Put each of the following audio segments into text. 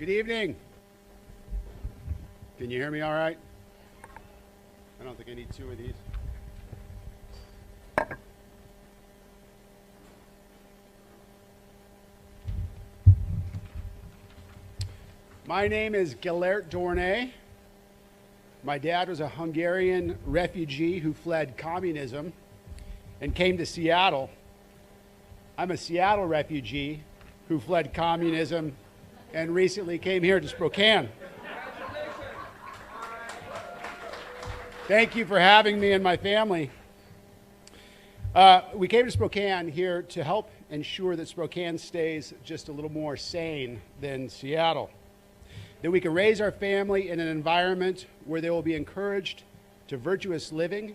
Good evening. Can you hear me all right? I don't think I need two of these. My name is Gellert Dornay. My dad was a Hungarian refugee who fled communism and came to Seattle. I'm a Seattle refugee who fled communism and recently came here to Spokane. Thank you for having me and my family. We came to Spokane here to help ensure that Spokane stays just a little more sane than Seattle. That we can raise our family in an environment where they will be encouraged to virtuous living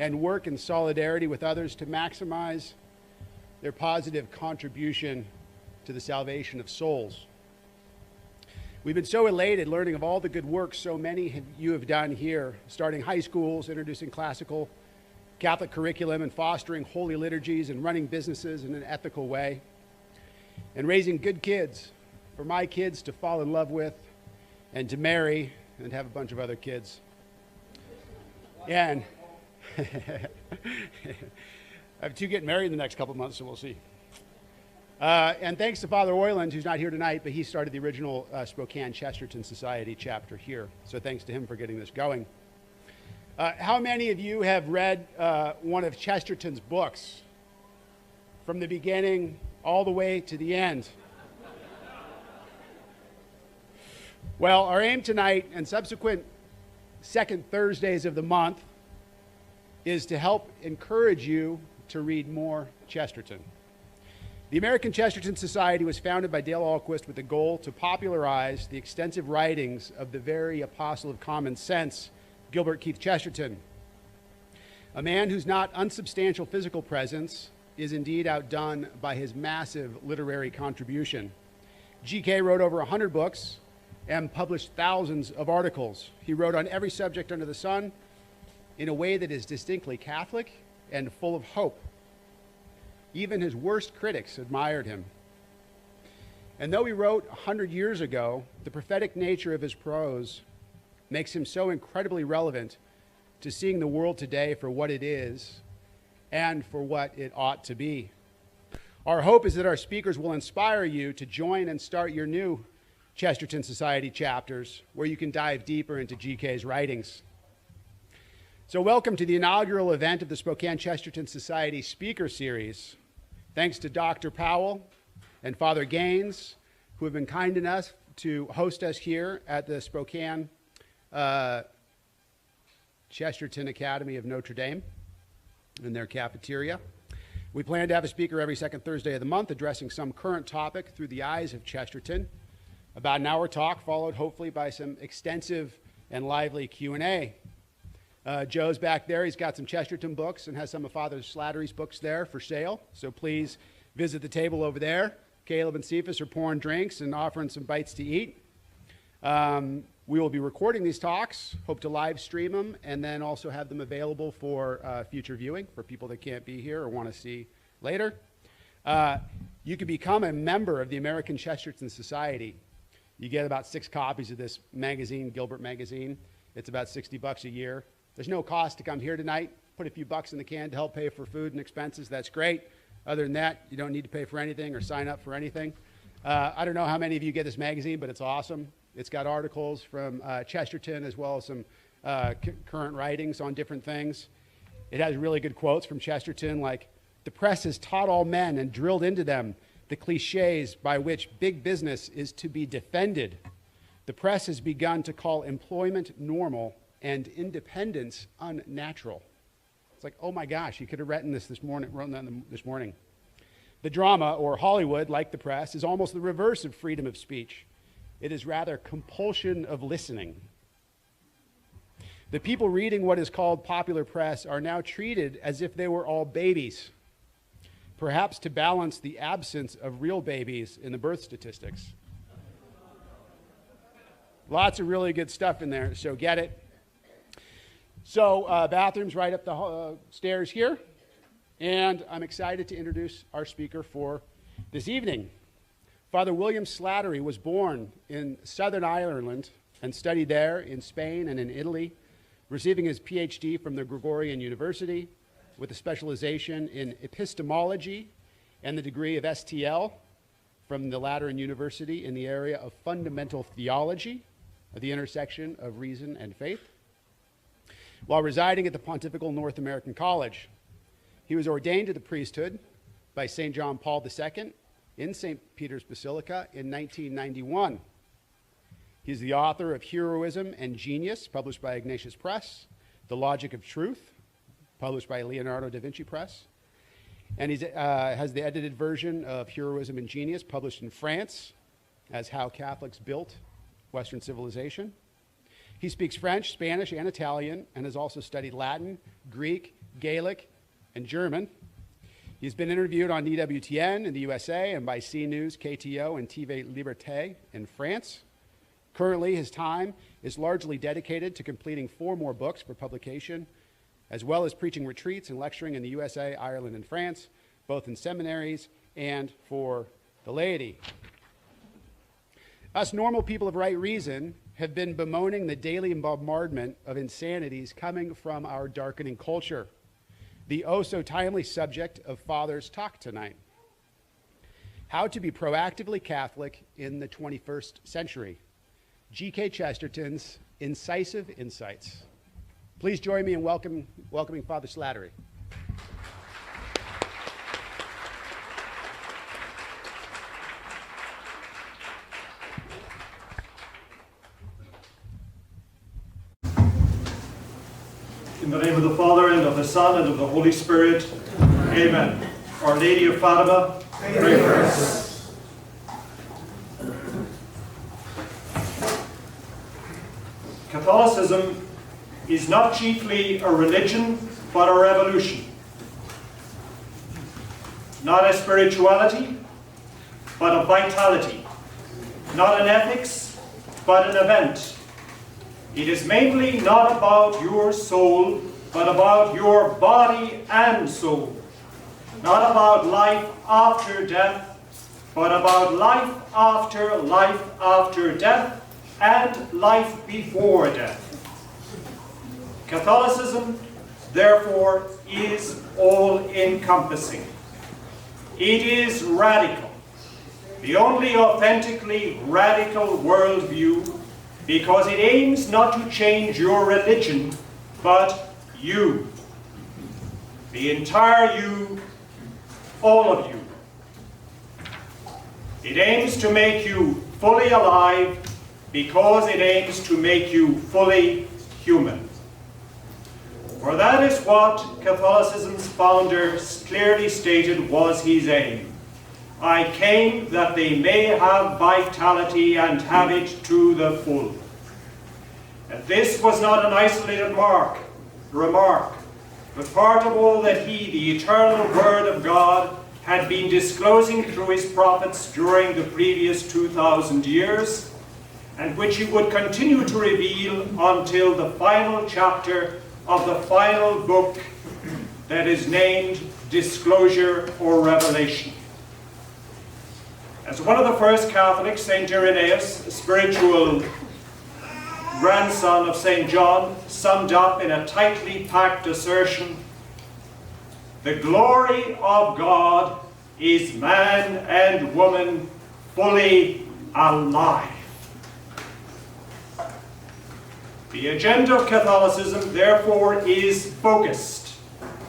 and work in solidarity with others to maximize their positive contribution to the salvation of souls. We've been so elated learning of all the good work so many of you have done here, starting high schools, introducing classical Catholic curriculum, and fostering holy liturgies, and running businesses in an ethical way, and raising good kids for my kids to fall in love with and to marry and have a bunch of other kids. And I have two getting married in the next couple of months, so we'll see. And thanks to Father Oyland, who's not here tonight, but he started the original Spokane Chesterton Society chapter here. So thanks to him for getting this going. How many of you have read one of Chesterton's books from the beginning all the way to the end? Well, our aim tonight and subsequent second Thursdays of the month is to help encourage you to read more Chesterton. The American Chesterton Society was founded by Dale Ahlquist with the goal to popularize the extensive writings of the very apostle of common sense, Gilbert Keith Chesterton. A man whose not unsubstantial physical presence is indeed outdone by his massive literary contribution. GK wrote over 100 books and published thousands of articles. He wrote on every subject under the sun in a way that is distinctly Catholic and full of hope. Even his worst critics admired him. And though he wrote 100 years ago, the prophetic nature of his prose makes him so incredibly relevant to seeing the world today for what it is and for what it ought to be. Our hope is that our speakers will inspire you to join and start your new Chesterton Society chapters, where you can dive deeper into GK's writings. So welcome to the inaugural event of the Spokane Chesterton Society Speaker Series. Thanks to Dr. Powell and Father Gaines, who have been kind enough to host us here at the Spokane Chesterton Academy of Notre Dame in their cafeteria. We plan to have a speaker every second Thursday of the month addressing some current topic through the eyes of Chesterton. About an hour talk, followed hopefully by some extensive and lively Q&A. Joe's back there. He's got some Chesterton books and has some of Father Slattery's books there for sale. So please visit the table over there. Caleb and Cephas are pouring drinks and offering some bites to eat. We will be recording these talks, hope to live stream them, and then also have them available for future viewing for people that can't be here or want to see later. You can become a member of the American Chesterton Society. You get about 6 copies of this magazine, Gilbert Magazine. It's about $60 a year. There's no cost to come here tonight. Put a few bucks in the can to help pay for food and expenses. That's great. Other than that, you don't need to pay for anything or sign up for anything. I don't know how many of you get this magazine, but it's awesome. It's got articles from Chesterton as well as some current writings on different things. It has really good quotes from Chesterton, like, "The press has taught all men and drilled into them the cliches by which big business is to be defended. The press has begun to call employment normal and independence unnatural." It's like, oh my gosh, you could have written this morning. The drama, or Hollywood, like the press, is almost the reverse of freedom of speech. It is rather compulsion of listening. The people reading what is called popular press are now treated as if they were all babies, perhaps to balance the absence of real babies in the birth statistics. Lots of really good stuff in there, so get it. So bathrooms right up the stairs here. And I'm excited to introduce our speaker for this evening. Father William Slattery was born in Southern Ireland and studied there in Spain and in Italy, receiving his PhD from the Gregorian University with a specialization in epistemology and the degree of STL from the Lateran University in the area of fundamental theology, at the intersection of reason and faith. While residing at the Pontifical North American College, he was ordained to the priesthood by St. John Paul II in St. Peter's Basilica in 1991. He's the author of Heroism and Genius, published by Ignatius Press, The Logic of Truth, published by Leonardo da Vinci Press, and he has the edited version of Heroism and Genius, published in France as How Catholics Built Western Civilization. He speaks French, Spanish, and Italian, and has also studied Latin, Greek, Gaelic, and German. He's been interviewed on EWTN in the USA and by CNews, KTO, and TV Libertes in France. Currently, his time is largely dedicated to completing 4 more books for publication, as well as preaching retreats and lecturing in the USA, Ireland, and France, both in seminaries and for the laity. Us normal people of right reason have been bemoaning the daily bombardment of insanities coming from our darkening culture, the oh-so-timely subject of Father's talk tonight: how to be proactively Catholic in the 21st century. G.K. Chesterton's Incisive Insights. Please join me in welcoming Father Slattery. In the name of the Father, and of the Son, and of the Holy Spirit. Amen. Our Lady of Fatima, pray for us. Catholicism is not chiefly a religion, but a revolution. Not a spirituality, but a vitality. Not an ethics, but an event. It is mainly not about your soul, but about your body and soul. Not about life after death, but about life after death, and life before death. Catholicism, therefore, is all-encompassing. It is radical, the only authentically radical worldview, because it aims not to change your religion, but you. The entire you, all of you. It aims to make you fully alive, because it aims to make you fully human. For that is what Catholicism's founder clearly stated was his aim. I came that they may have vitality and have it to the full. And this was not an isolated remark, but part of all that he, the eternal Word of God, had been disclosing through his prophets during the previous 2,000 years, and which he would continue to reveal until the final chapter of the final book that is named Disclosure or Revelation. As one of the first Catholics, St. Irenaeus, a spiritual grandson of St. John, summed up in a tightly packed assertion, "The glory of God is man and woman fully alive." The agenda of Catholicism, therefore, is focused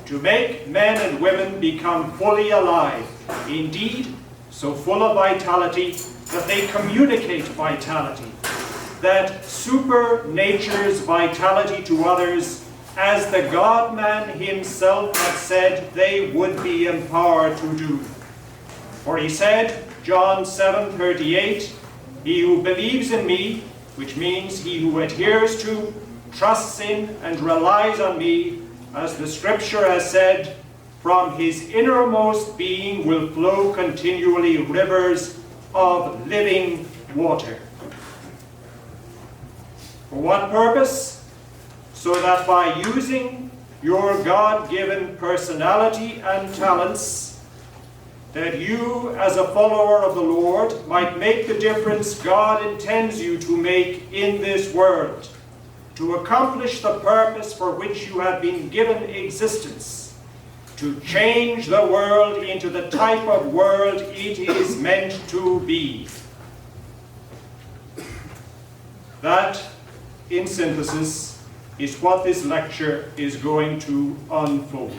to make men and women become fully alive, indeed, so full of vitality that they communicate vitality, that supernature's vitality to others, as the God-man himself had said they would be empowered to do. For he said, John 7:38, "He who believes in me," which means he who adheres to, trusts in, and relies on me, as the scripture has said, from his innermost being will flow continually rivers of living water. For what purpose? So that by using your God-given personality and talents, that you, as a follower of the Lord, might make the difference God intends you to make in this world, to accomplish the purpose for which you have been given existence, to change the world into the type of world it is meant to be. That, in synthesis, is what this lecture is going to unfold.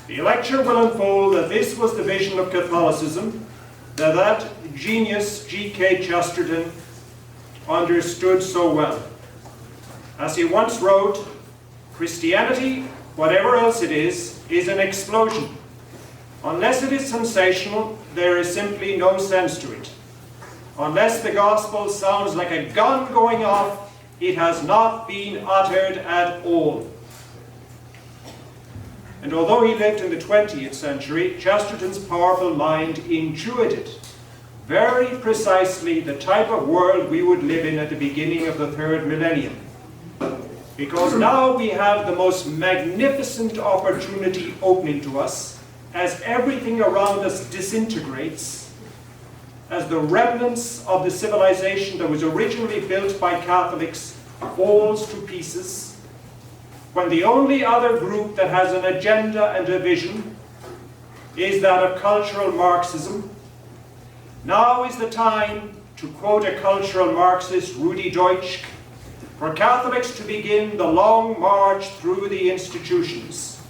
The lecture will unfold that this was the vision of Catholicism that genius G.K. Chesterton understood so well. As he once wrote, Christianity, whatever else it is an explosion. Unless it is sensational, there is simply no sense to it. Unless the gospel sounds like a gun going off, it has not been uttered at all. And although he lived in the 20th century, Chesterton's powerful mind intuited very precisely the type of world we would live in at the beginning of the third millennium. Because now we have the most magnificent opportunity opening to us as everything around us disintegrates, as the remnants of the civilization that was originally built by Catholics falls to pieces, when the only other group that has an agenda and a vision is that of cultural Marxism. Now is the time, to quote a cultural Marxist, Rudi Deutsch, for Catholics to begin the long march through the institutions,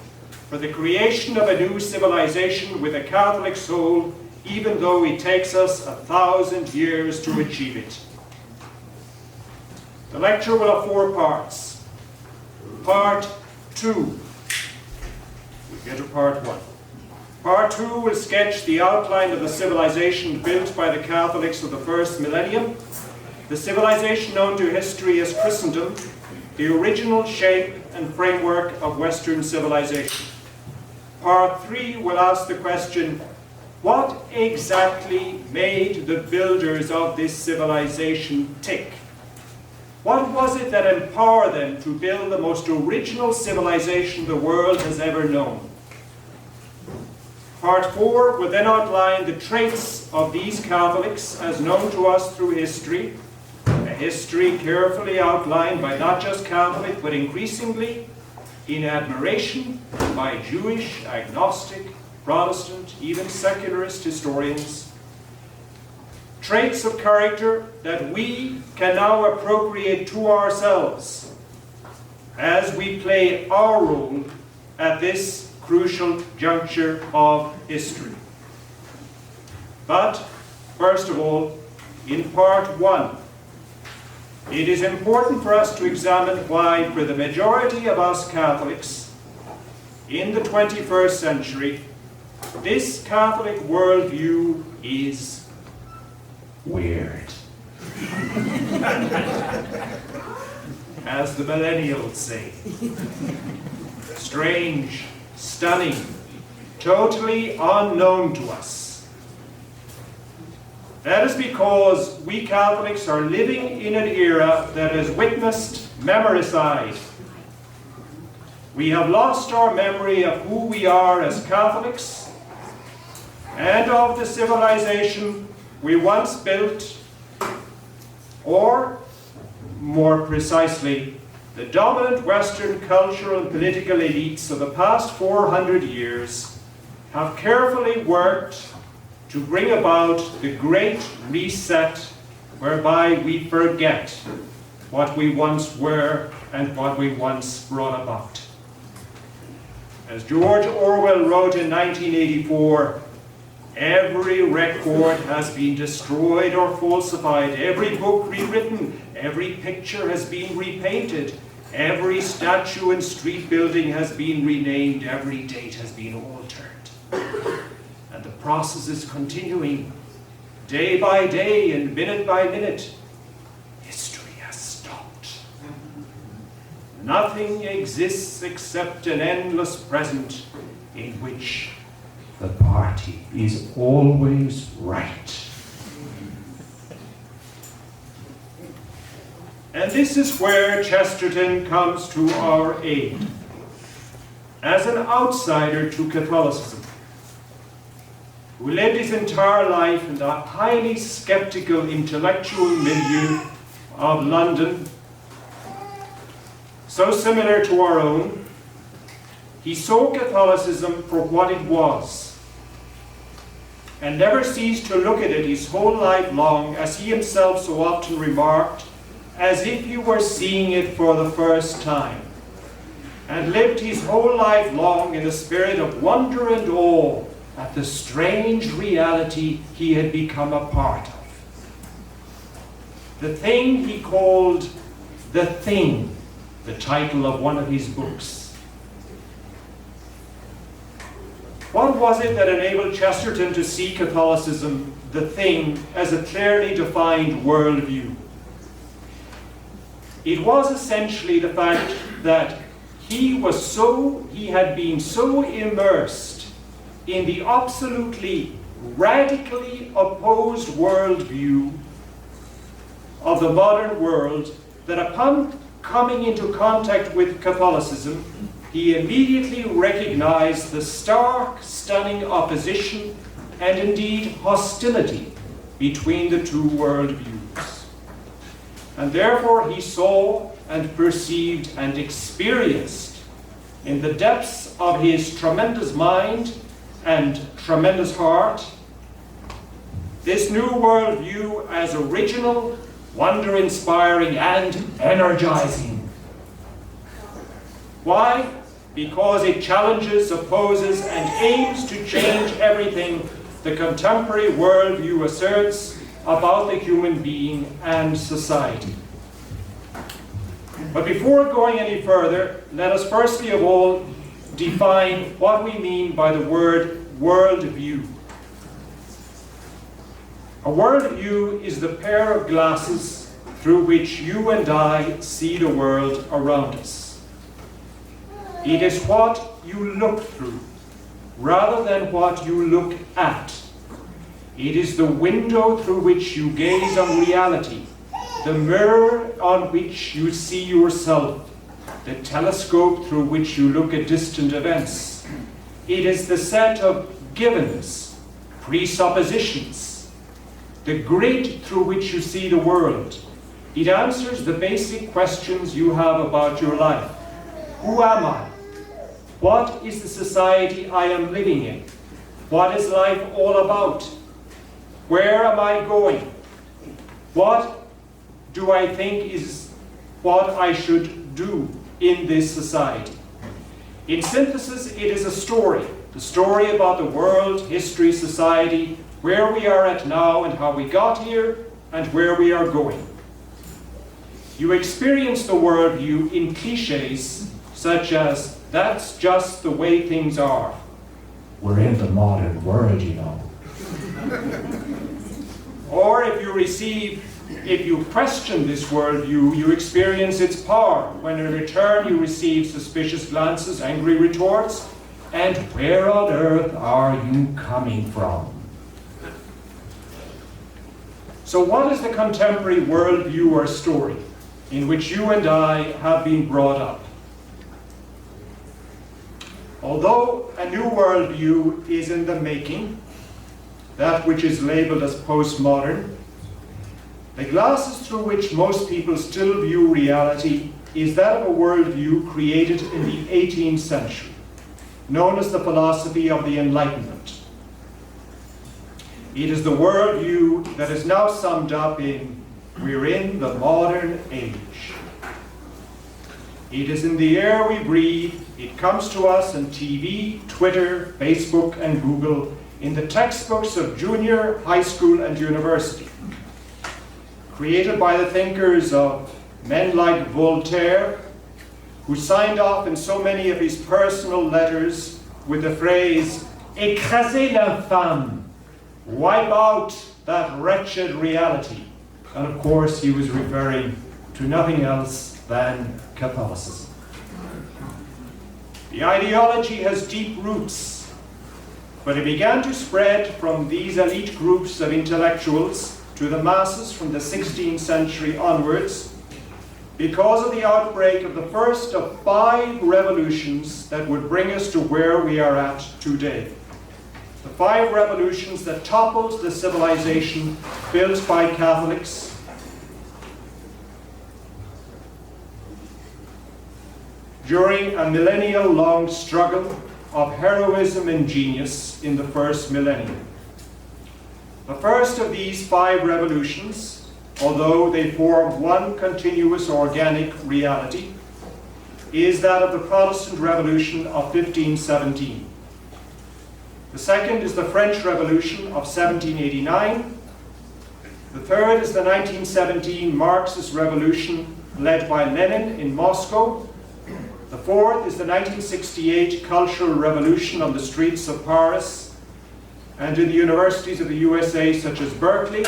for the creation of a new civilization with a Catholic soul, even though it takes us 1,000 years to achieve it. The lecture will have 4 parts. Part 2. We'll get to part 1. Part 2 will sketch the outline of the civilization built by the Catholics of the first millennium, the civilization known to history as Christendom, the original shape and framework of Western civilization. Part 3 will ask the question, what exactly made the builders of this civilization tick? What was it that empowered them to build the most original civilization the world has ever known? Part 4 will then outline the traits of these Catholics as known to us through history, a history carefully outlined by not just Catholic, but increasingly in admiration by Jewish, agnostic, Protestant, even secularist historians. Traits of character that we can now appropriate to ourselves as we play our role at this crucial juncture of history. But, first of all, in part 1, it is important for us to examine why, for the majority of us Catholics in the 21st century, this Catholic worldview is weird. As the millennials say. Strange, stunning, totally unknown to us. That is because we Catholics are living in an era that has witnessed memoricide. We have lost our memory of who we are as Catholics and of the civilization we once built, or, more precisely, the dominant Western cultural and political elites of the past 400 years have carefully worked to bring about the great reset whereby we forget what we once were and what we once brought about. As George Orwell wrote in 1984, every record has been destroyed or falsified, every book rewritten, every picture has been repainted, every statue and street building has been renamed, every date has been altered. And the process is continuing, day by day and minute by minute. History has stopped. Nothing exists except an endless present in which the party is always right. And this is where Chesterton comes to our aid. As an outsider to Catholicism, who lived his entire life in the highly skeptical intellectual milieu of London, so similar to our own, he saw Catholicism for what it was, and never ceased to look at it his whole life long, as he himself so often remarked, as if he were seeing it for the first time, and lived his whole life long in a spirit of wonder and awe at the strange reality he had become a part of. The thing he called The Thing, the title of one of his books. What was it that enabled Chesterton to see Catholicism, the thing, as a clearly defined worldview? It was essentially the fact that he had been so immersed in the absolutely radically opposed worldview of the modern world that upon coming into contact with Catholicism, he immediately recognized the stark, stunning opposition and indeed hostility between the two worldviews. And therefore he saw and perceived and experienced in the depths of his tremendous mind and tremendous heart this new worldview as original, wonder-inspiring, and energizing. Why? Because it challenges, opposes, and aims to change everything the contemporary worldview asserts about the human being and society. But before going any further, let us firstly of all define what we mean by the word worldview. A worldview is the pair of glasses through which you and I see the world around us. It is what you look through, rather than what you look at. It is the window through which you gaze on reality, the mirror on which you see yourself, the telescope through which you look at distant events. It is the set of givens, presuppositions, the grid through which you see the world. It answers the basic questions you have about your life. Who am I? What is the society I am living in? What is life all about? Where am I going? What do I think is what I should do in this society? In synthesis, it is a story about the world, history, society, where we are at now and how we got here and where we are going. You experience the worldview in cliches such as, that's just the way things are. We're in the modern world, you know. Or if you question this worldview, you experience its power, when in return you receive suspicious glances, angry retorts, and where on earth are you coming from? So what is the contemporary worldview or story in which you and I have been brought up? Although a new worldview is in the making, that which is labeled as postmodern, the glasses through which most people still view reality is that of a worldview created in the 18th century, known as the philosophy of the Enlightenment. It is the worldview that is now summed up in, we're in the modern age. It is in the air we breathe. It comes to us on TV, Twitter, Facebook, and Google, in the textbooks of junior, high school, and university. Created by the thinkers of men like Voltaire, who signed off in so many of his personal letters with the phrase, "Écrasez l'infâme," wipe out that wretched reality. And of course, he was referring to nothing else than Catholicism. The ideology has deep roots, but it began to spread from these elite groups of intellectuals to the masses from the 16th century onwards because of the outbreak of the first of 5 revolutions that would bring us to where we are at today. the 5 revolutions that toppled the civilization built by Catholics, during a millennial-long struggle of heroism and genius in the first millennium. The first of these 5 revolutions, although they form one continuous organic reality, is that of the Protestant Revolution of 1517. The second is the French Revolution of 1789. The third is the 1917 Marxist Revolution led by Lenin in Moscow. The fourth is the 1968 Cultural Revolution on the streets of Paris and in the universities of the USA, such as Berkeley.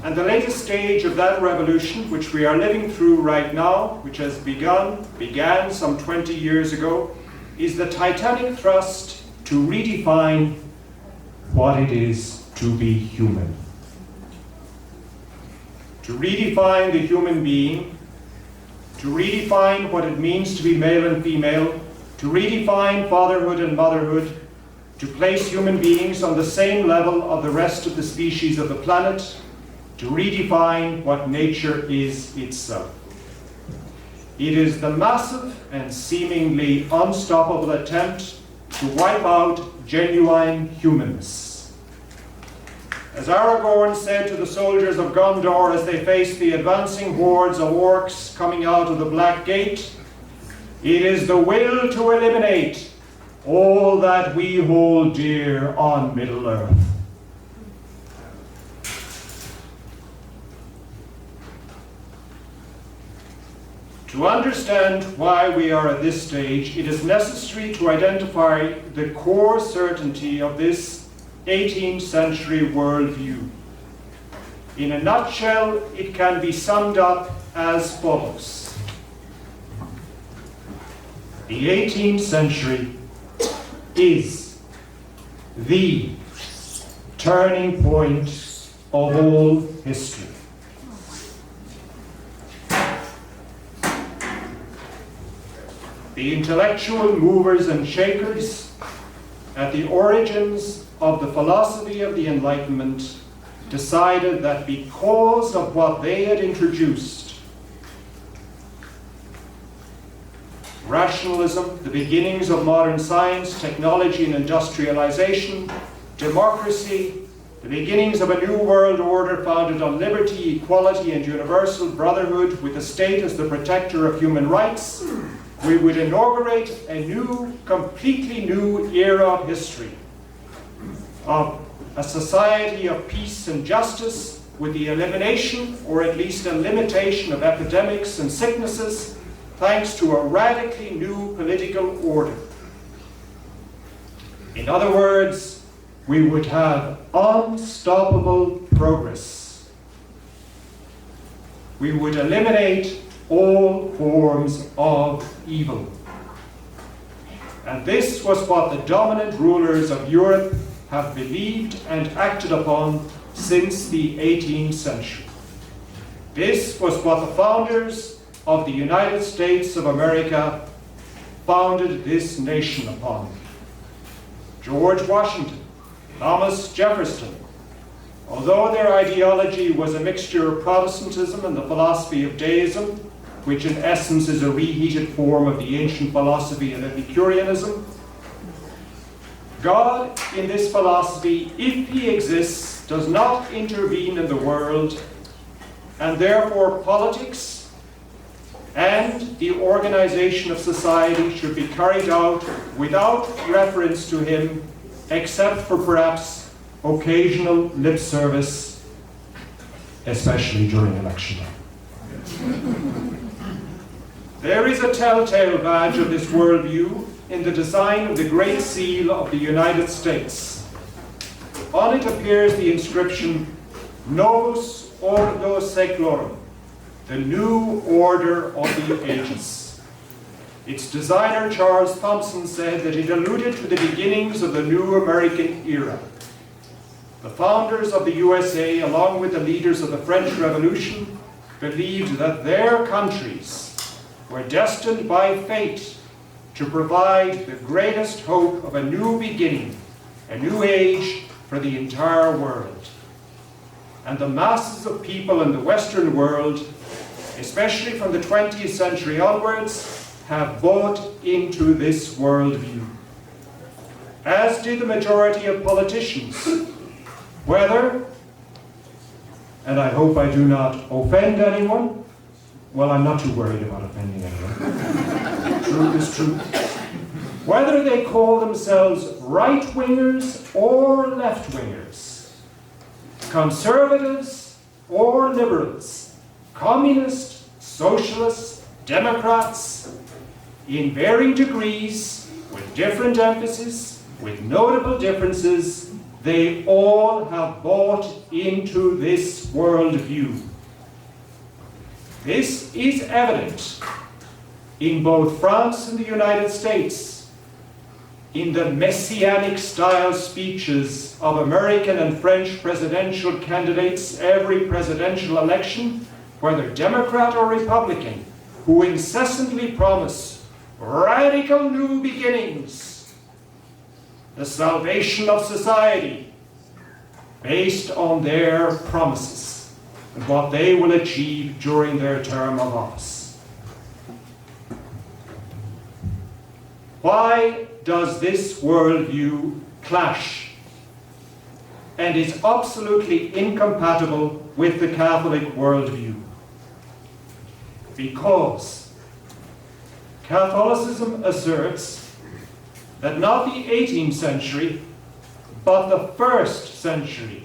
And the latest stage of that revolution, which we are living through right now, which has began some 20 years ago, is the titanic thrust to redefine what it is to be human. To redefine the human being, to redefine what it means to be male and female, to redefine fatherhood and motherhood, to place human beings on the same level of the rest of the species of the planet, to redefine what nature is itself. It is the massive and seemingly unstoppable attempt to wipe out genuine humanness. As Aragorn said to the soldiers of Gondor as they faced the advancing hordes of orcs coming out of the Black Gate, it is the will to eliminate all that we hold dear on Middle-earth. To understand why we are at this stage, it is necessary to identify the core certainty of this 18th century worldview. In a nutshell, it can be summed up as follows. The 18th century is the turning point of all history. The intellectual movers and shakers at the origins of the philosophy of the Enlightenment decided that because of what they had introduced, rationalism, the beginnings of modern science, technology and industrialization, democracy, the beginnings of a new world order founded on liberty, equality and universal brotherhood with the state as the protector of human rights, we would inaugurate a new, completely new era of history, of a society of peace and justice with the elimination, or at least a limitation, of epidemics and sicknesses, thanks to a radically new political order. In other words, we would have unstoppable progress. We would eliminate all forms of evil. And this was what the dominant rulers of Europe have believed and acted upon since the 18th century. This was what the founders of the United States of America founded this nation upon. George Washington, Thomas Jefferson, although their ideology was a mixture of Protestantism and the philosophy of deism, which in essence is a reheated form of the ancient philosophy of Epicureanism, God, in this philosophy, if he exists, does not intervene in the world, and therefore politics and the organization of society should be carried out without reference to him, except for perhaps occasional lip service, especially during election time. There is a telltale badge of this worldview in the design of the Great Seal of the United States. On it appears the inscription, Novus Ordo Seclorum, the new order of the ages. Its designer, Charles Thomson, said that it alluded to the beginnings of the new American era. The founders of the USA, along with the leaders of the French Revolution, believed that their countries were destined by fate to provide the greatest hope of a new beginning a new age for the entire world. And the masses of people in the Western world, especially from the 20th century onwards, have bought into this worldview, as did the majority of politicians, whether, and I hope I do not offend anyone, well, I'm not too worried about offending anyone. Truth is truth. Whether they call themselves right-wingers or left-wingers, conservatives or liberals, communists, socialists, Democrats, in varying degrees, with different emphasis, with notable differences, they all have bought into this worldview. This is evident in both France and the United States, in the messianic-style speeches of American and French presidential candidates every presidential election, whether Democrat or Republican, who incessantly promise radical new beginnings, the salvation of society, based on their promises and what they will achieve during their term of office. Why does this worldview clash and is absolutely incompatible with the Catholic worldview? Because Catholicism asserts that not the 18th century, but the 1st century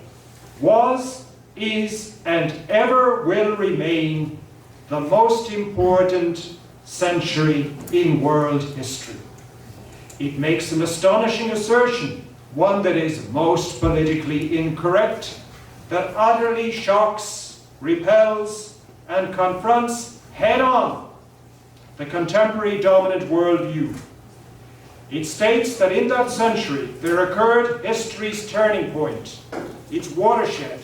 was, is, and ever will remain the most important century in world history. It makes an astonishing assertion, one that is most politically incorrect, that utterly shocks, repels, and confronts head-on the contemporary dominant worldview. It states that in that century there occurred history's turning point, its watershed,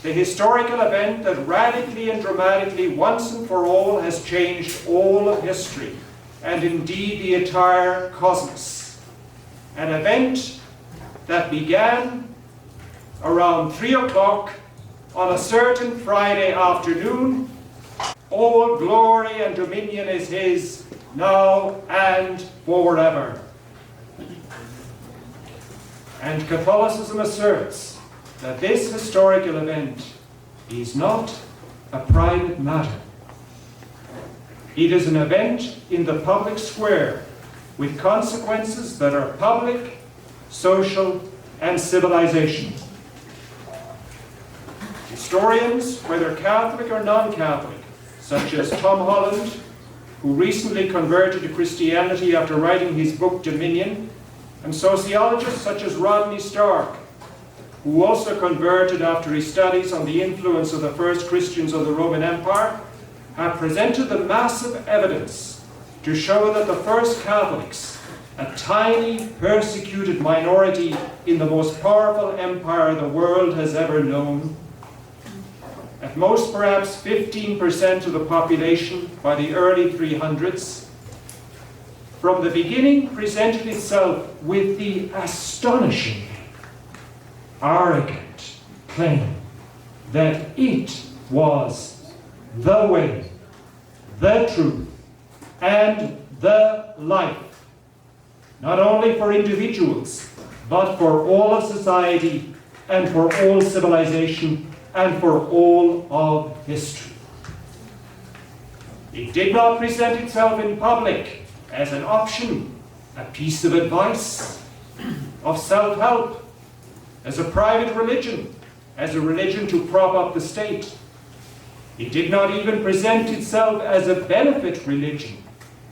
the historical event that radically and dramatically once and for all has changed all of history, and indeed the entire cosmos. An event that began around 3 o'clock on a certain Friday afternoon. All glory and dominion is His, now and forever. And Catholicism asserts that this historical event is not a private matter. It is an event in the public square with consequences that are public, social, and civilization. Historians, whether Catholic or non-Catholic, such as Tom Holland, who recently converted to Christianity after writing his book Dominion, and sociologists such as Rodney Stark, who also converted after his studies on the influence of the first Christians of the Roman Empire, have presented the massive evidence to show that the first Catholics, a tiny, persecuted minority in the most powerful empire the world has ever known, at most perhaps 15% of the population by the early 300s, from the beginning presented itself with the astonishingly arrogant claim that it was the way, the truth, and the life, not only for individuals, but for all of society, and for all civilization, and for all of history. It did not present itself in public as an option, a piece of advice, of self-help, as a private religion, as a religion to prop up the state. It did not even present itself as a benefit religion,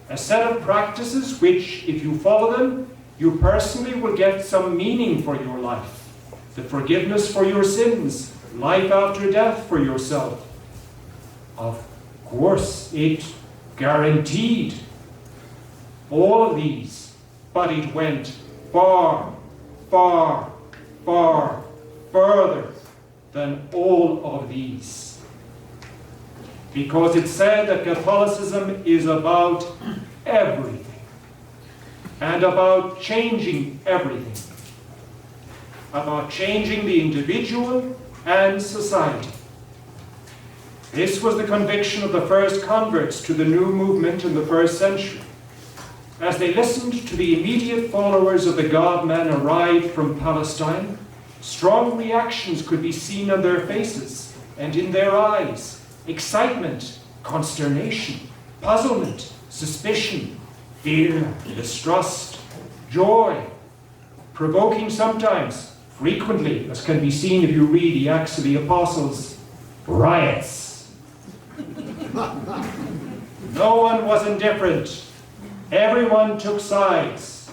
a set of practices which, if you follow them, you personally will get some meaning for your life, the forgiveness for your sins, life after death for yourself. Of course, it guaranteed all of these, but it went far, far, far further than all of these. Because it said that Catholicism is about everything and about changing everything. about changing the individual and society. This was the conviction of the first converts to the new movement in the first century. As they listened to the immediate followers of the God-man arrive from Palestine, strong reactions could be seen on their faces and in their eyes. Excitement, consternation, puzzlement, suspicion, fear, distrust, joy, provoking sometimes, frequently, as can be seen if you read the Acts of the Apostles, riots. No one was indifferent. Everyone took sides.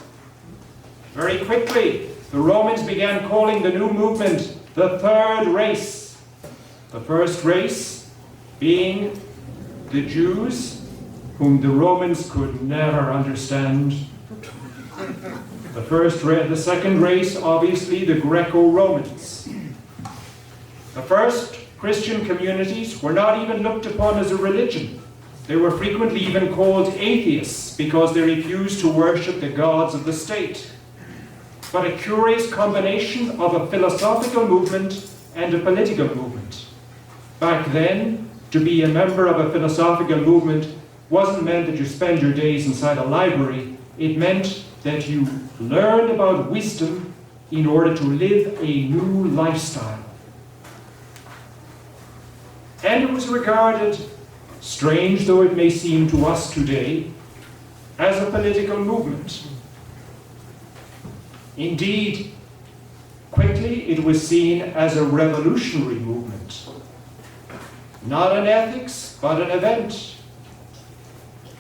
Very quickly, the Romans began calling the new movement the Third Race. The first race being the Jews, whom the Romans could never understand. The second race, obviously, the Greco-Romans. The first Christian communities were not even looked upon as a religion. They were frequently even called atheists because they refused to worship the gods of the state. But a curious combination of a philosophical movement and a political movement. Back then, to be a member of a philosophical movement wasn't meant that you spend your days inside a library. It meant that you learned about wisdom in order to live a new lifestyle. And it was regarded, strange though it may seem to us today, as a political movement. Indeed, quickly it was seen as a revolutionary movement. Not an ethics, but an event.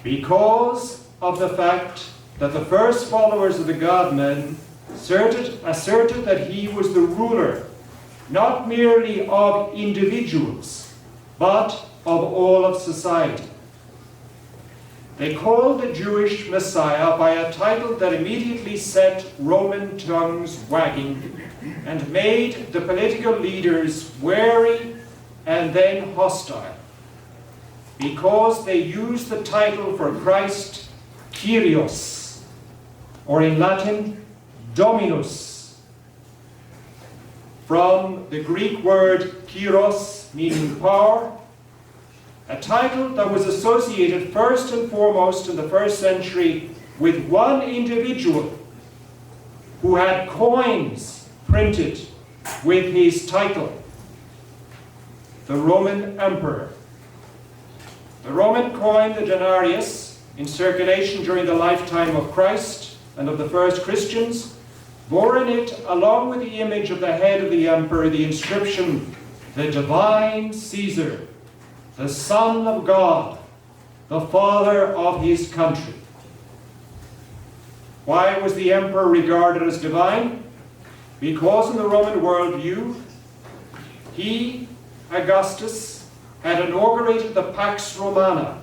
Because of the fact that the first followers of the God-man asserted that he was the ruler, not merely of individuals, but of all of society. They called the Jewish Messiah by a title that immediately set Roman tongues wagging and made the political leaders wary and then hostile, because they used the title for Christ, Kyrios, or in Latin, Dominus, from the Greek word kyros, meaning power, a title that was associated first and foremost in the first century with one individual who had coins printed with his title, the Roman emperor. The Roman coin, the denarius, in circulation during the lifetime of Christ and of the first Christians, bore in it, along with the image of the head of the emperor, the inscription, "The divine Caesar, the Son of God, the Father of his country." Why was the emperor regarded as divine? Because in the Roman worldview, he, Augustus, had inaugurated the Pax Romana,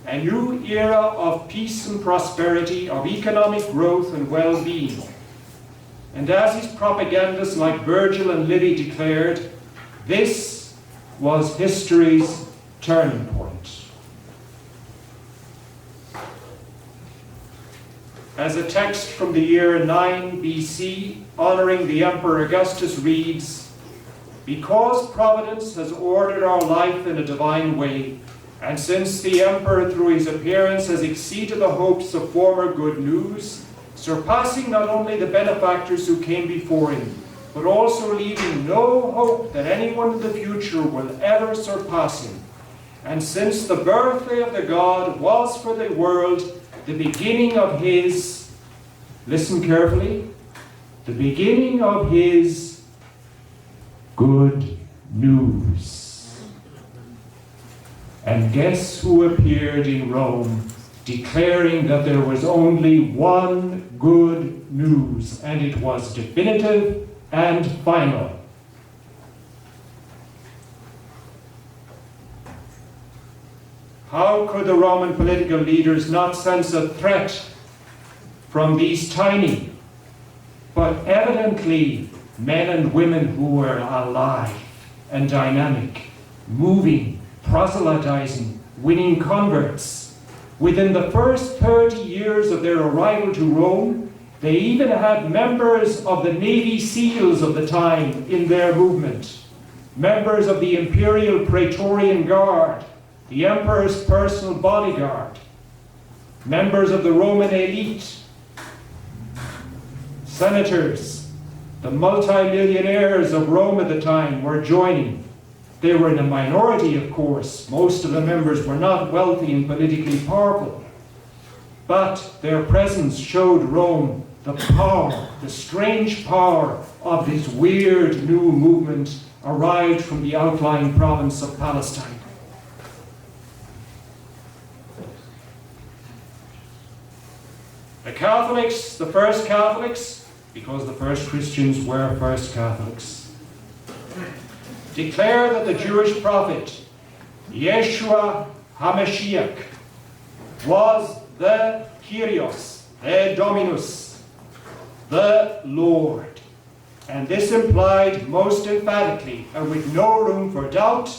a new era of peace and prosperity, of economic growth and well-being. And as his propagandists like Virgil and Livy declared, this was history's turning point. As a text from the year 9 BC, honoring the Emperor Augustus, reads, "Because Providence has ordered our life in a divine way, and since the Emperor through his appearance has exceeded the hopes of former good news, surpassing not only the benefactors who came before him, but also leaving no hope that anyone in the future will ever surpass him, and since the birthday of the God was for the world the beginning of his," listen carefully, "the beginning of his good news." And guess who appeared in Rome declaring that there was only one good news, and it was definitive and final. How could the Roman political leaders not sense a threat from these tiny, but evidently men and women who were alive and dynamic, moving, proselytizing, winning converts? Within the first 30 years of their arrival to Rome, They even had members of the Navy SEALs of the time in their movement, members of the Imperial Praetorian Guard, the Emperor's personal bodyguard, members of the Roman elite, senators, the multi-millionaires of Rome at the time were joining. They were in a minority, of course. Most of the members were not wealthy and politically powerful. But their presence showed Rome the power, the strange power of this weird new movement arrived from the outlying province of Palestine. The Catholics, the first Catholics, because the first Christians were first Catholics, declare that the Jewish prophet Yeshua HaMashiach was the Kyrios, the Dominus, the Lord. And this implied most emphatically, and with no room for doubt,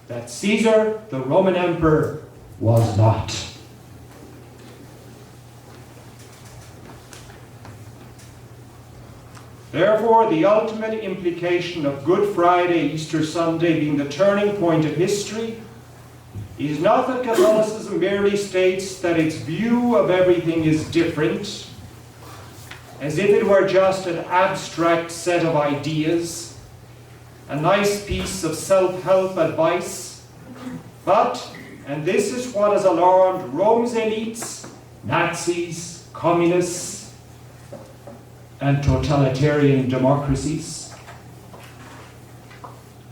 that Caesar, the Roman emperor, was not. Therefore, the ultimate implication of Good Friday, Easter Sunday being the turning point of history is not that Catholicism merely states that its view of everything is different, as if it were just an abstract set of ideas, a nice piece of self-help advice, but, and this is what has alarmed Rome's elites, Nazis, communists, and totalitarian democracies,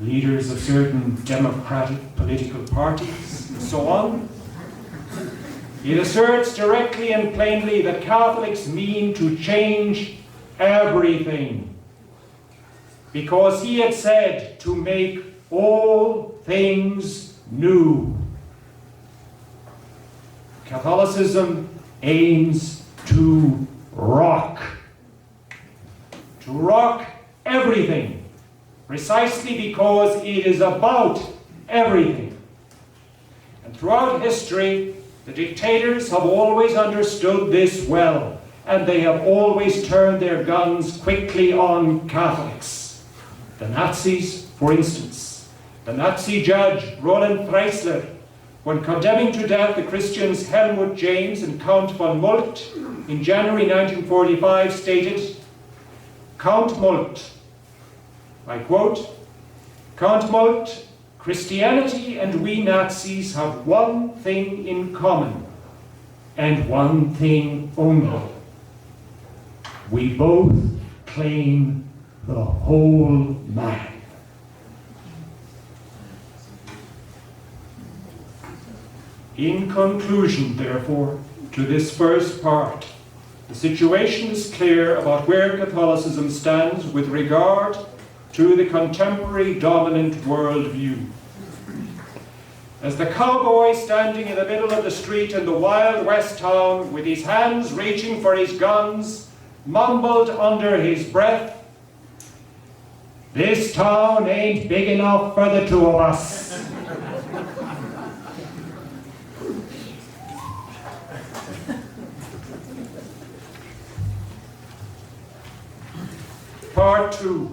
leaders of certain democratic political parties, and so on. It asserts directly and plainly that Catholics mean to change everything, because he had said to make all things new. Catholicism aims to rock everything, precisely because it is about everything. And throughout history, the dictators have always understood this well, and they have always turned their guns quickly on Catholics. The Nazis, for instance, the Nazi judge Roland Freisler, when condemning to death the Christians Helmut James and Count von Moltke in January 1945, stated, Count Moltke, I quote, Count Moltke, Christianity and we Nazis have one thing in common, and one thing only. We both claim the whole man. In conclusion, therefore, to this first part, the situation is clear about where Catholicism stands with regard to the contemporary dominant worldview. As the cowboy standing in the middle of the street in the Wild West town with his hands reaching for his guns, mumbled under his breath, "This town ain't big enough for the two of us." Part 2.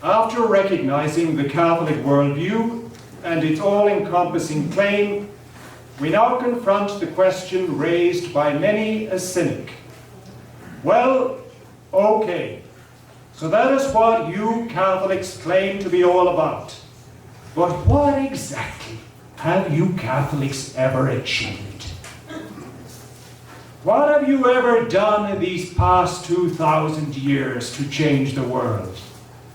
After recognizing the Catholic worldview and its all-encompassing claim, we now confront the question raised by many a cynic. Well, okay, so that is what you Catholics claim to be all about. But what exactly have you Catholics ever achieved? What have you ever done in these past 2,000 years to change the world?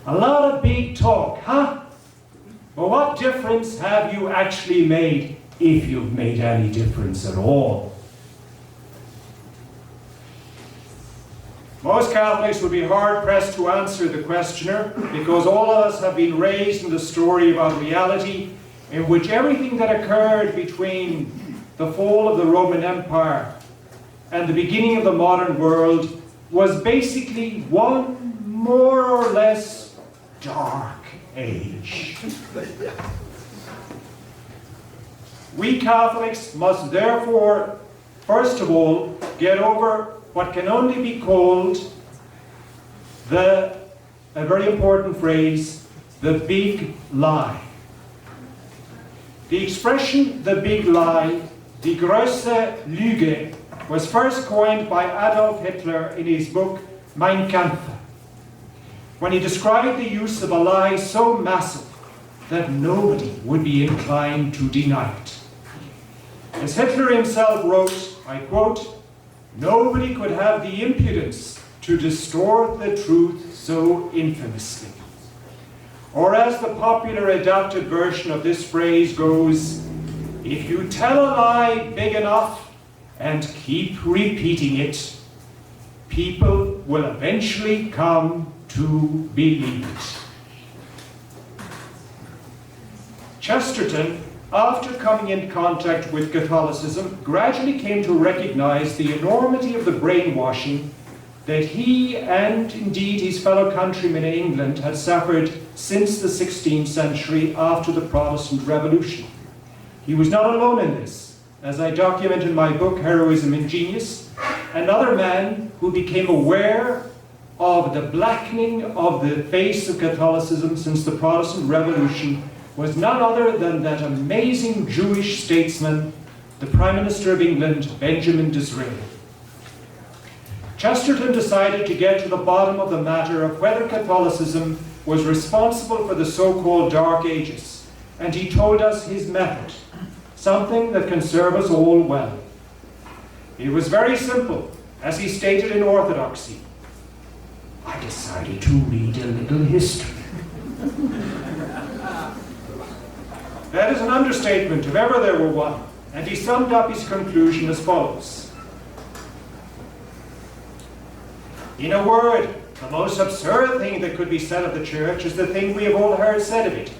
A lot of big talk, huh? But what difference have you actually made, if you've made any difference at all? Most Catholics would be hard-pressed to answer the questioner, because all of us have been raised in the story about reality in which everything that occurred between the fall of the Roman Empire and the beginning of the modern world was basically one more or less dark age. We Catholics must therefore, first of all, get over what can only be called a very important phrase, the big lie. The expression, the big lie, die große Lüge, was first coined by Adolf Hitler in his book Mein Kampf, when he described the use of a lie so massive that nobody would be inclined to deny it. As Hitler himself wrote, I quote, "Nobody could have the impudence to distort the truth so infamously." Or as the popular adapted version of this phrase goes, if you tell a lie big enough and keep repeating it, people will eventually come to believe it. Chesterton, after coming in contact with Catholicism, gradually came to recognize the enormity of the brainwashing that he and indeed his fellow countrymen in England had suffered since the 16th century after the Protestant Revolution. He was not alone in this. As I document in my book, Heroism and Genius, another man who became aware of the blackening of the face of Catholicism since the Protestant Revolution was none other than that amazing Jewish statesman, the Prime Minister of England, Benjamin Disraeli. Chesterton decided to get to the bottom of the matter of whether Catholicism was responsible for the so-called Dark Ages, and he told us his method, something that can serve us all well. It was very simple, as he stated in Orthodoxy. I decided to read a little history. That is an understatement, if ever there were one, and he summed up his conclusion as follows. In a word, the most absurd thing that could be said of the Church is the thing we have all heard said of it.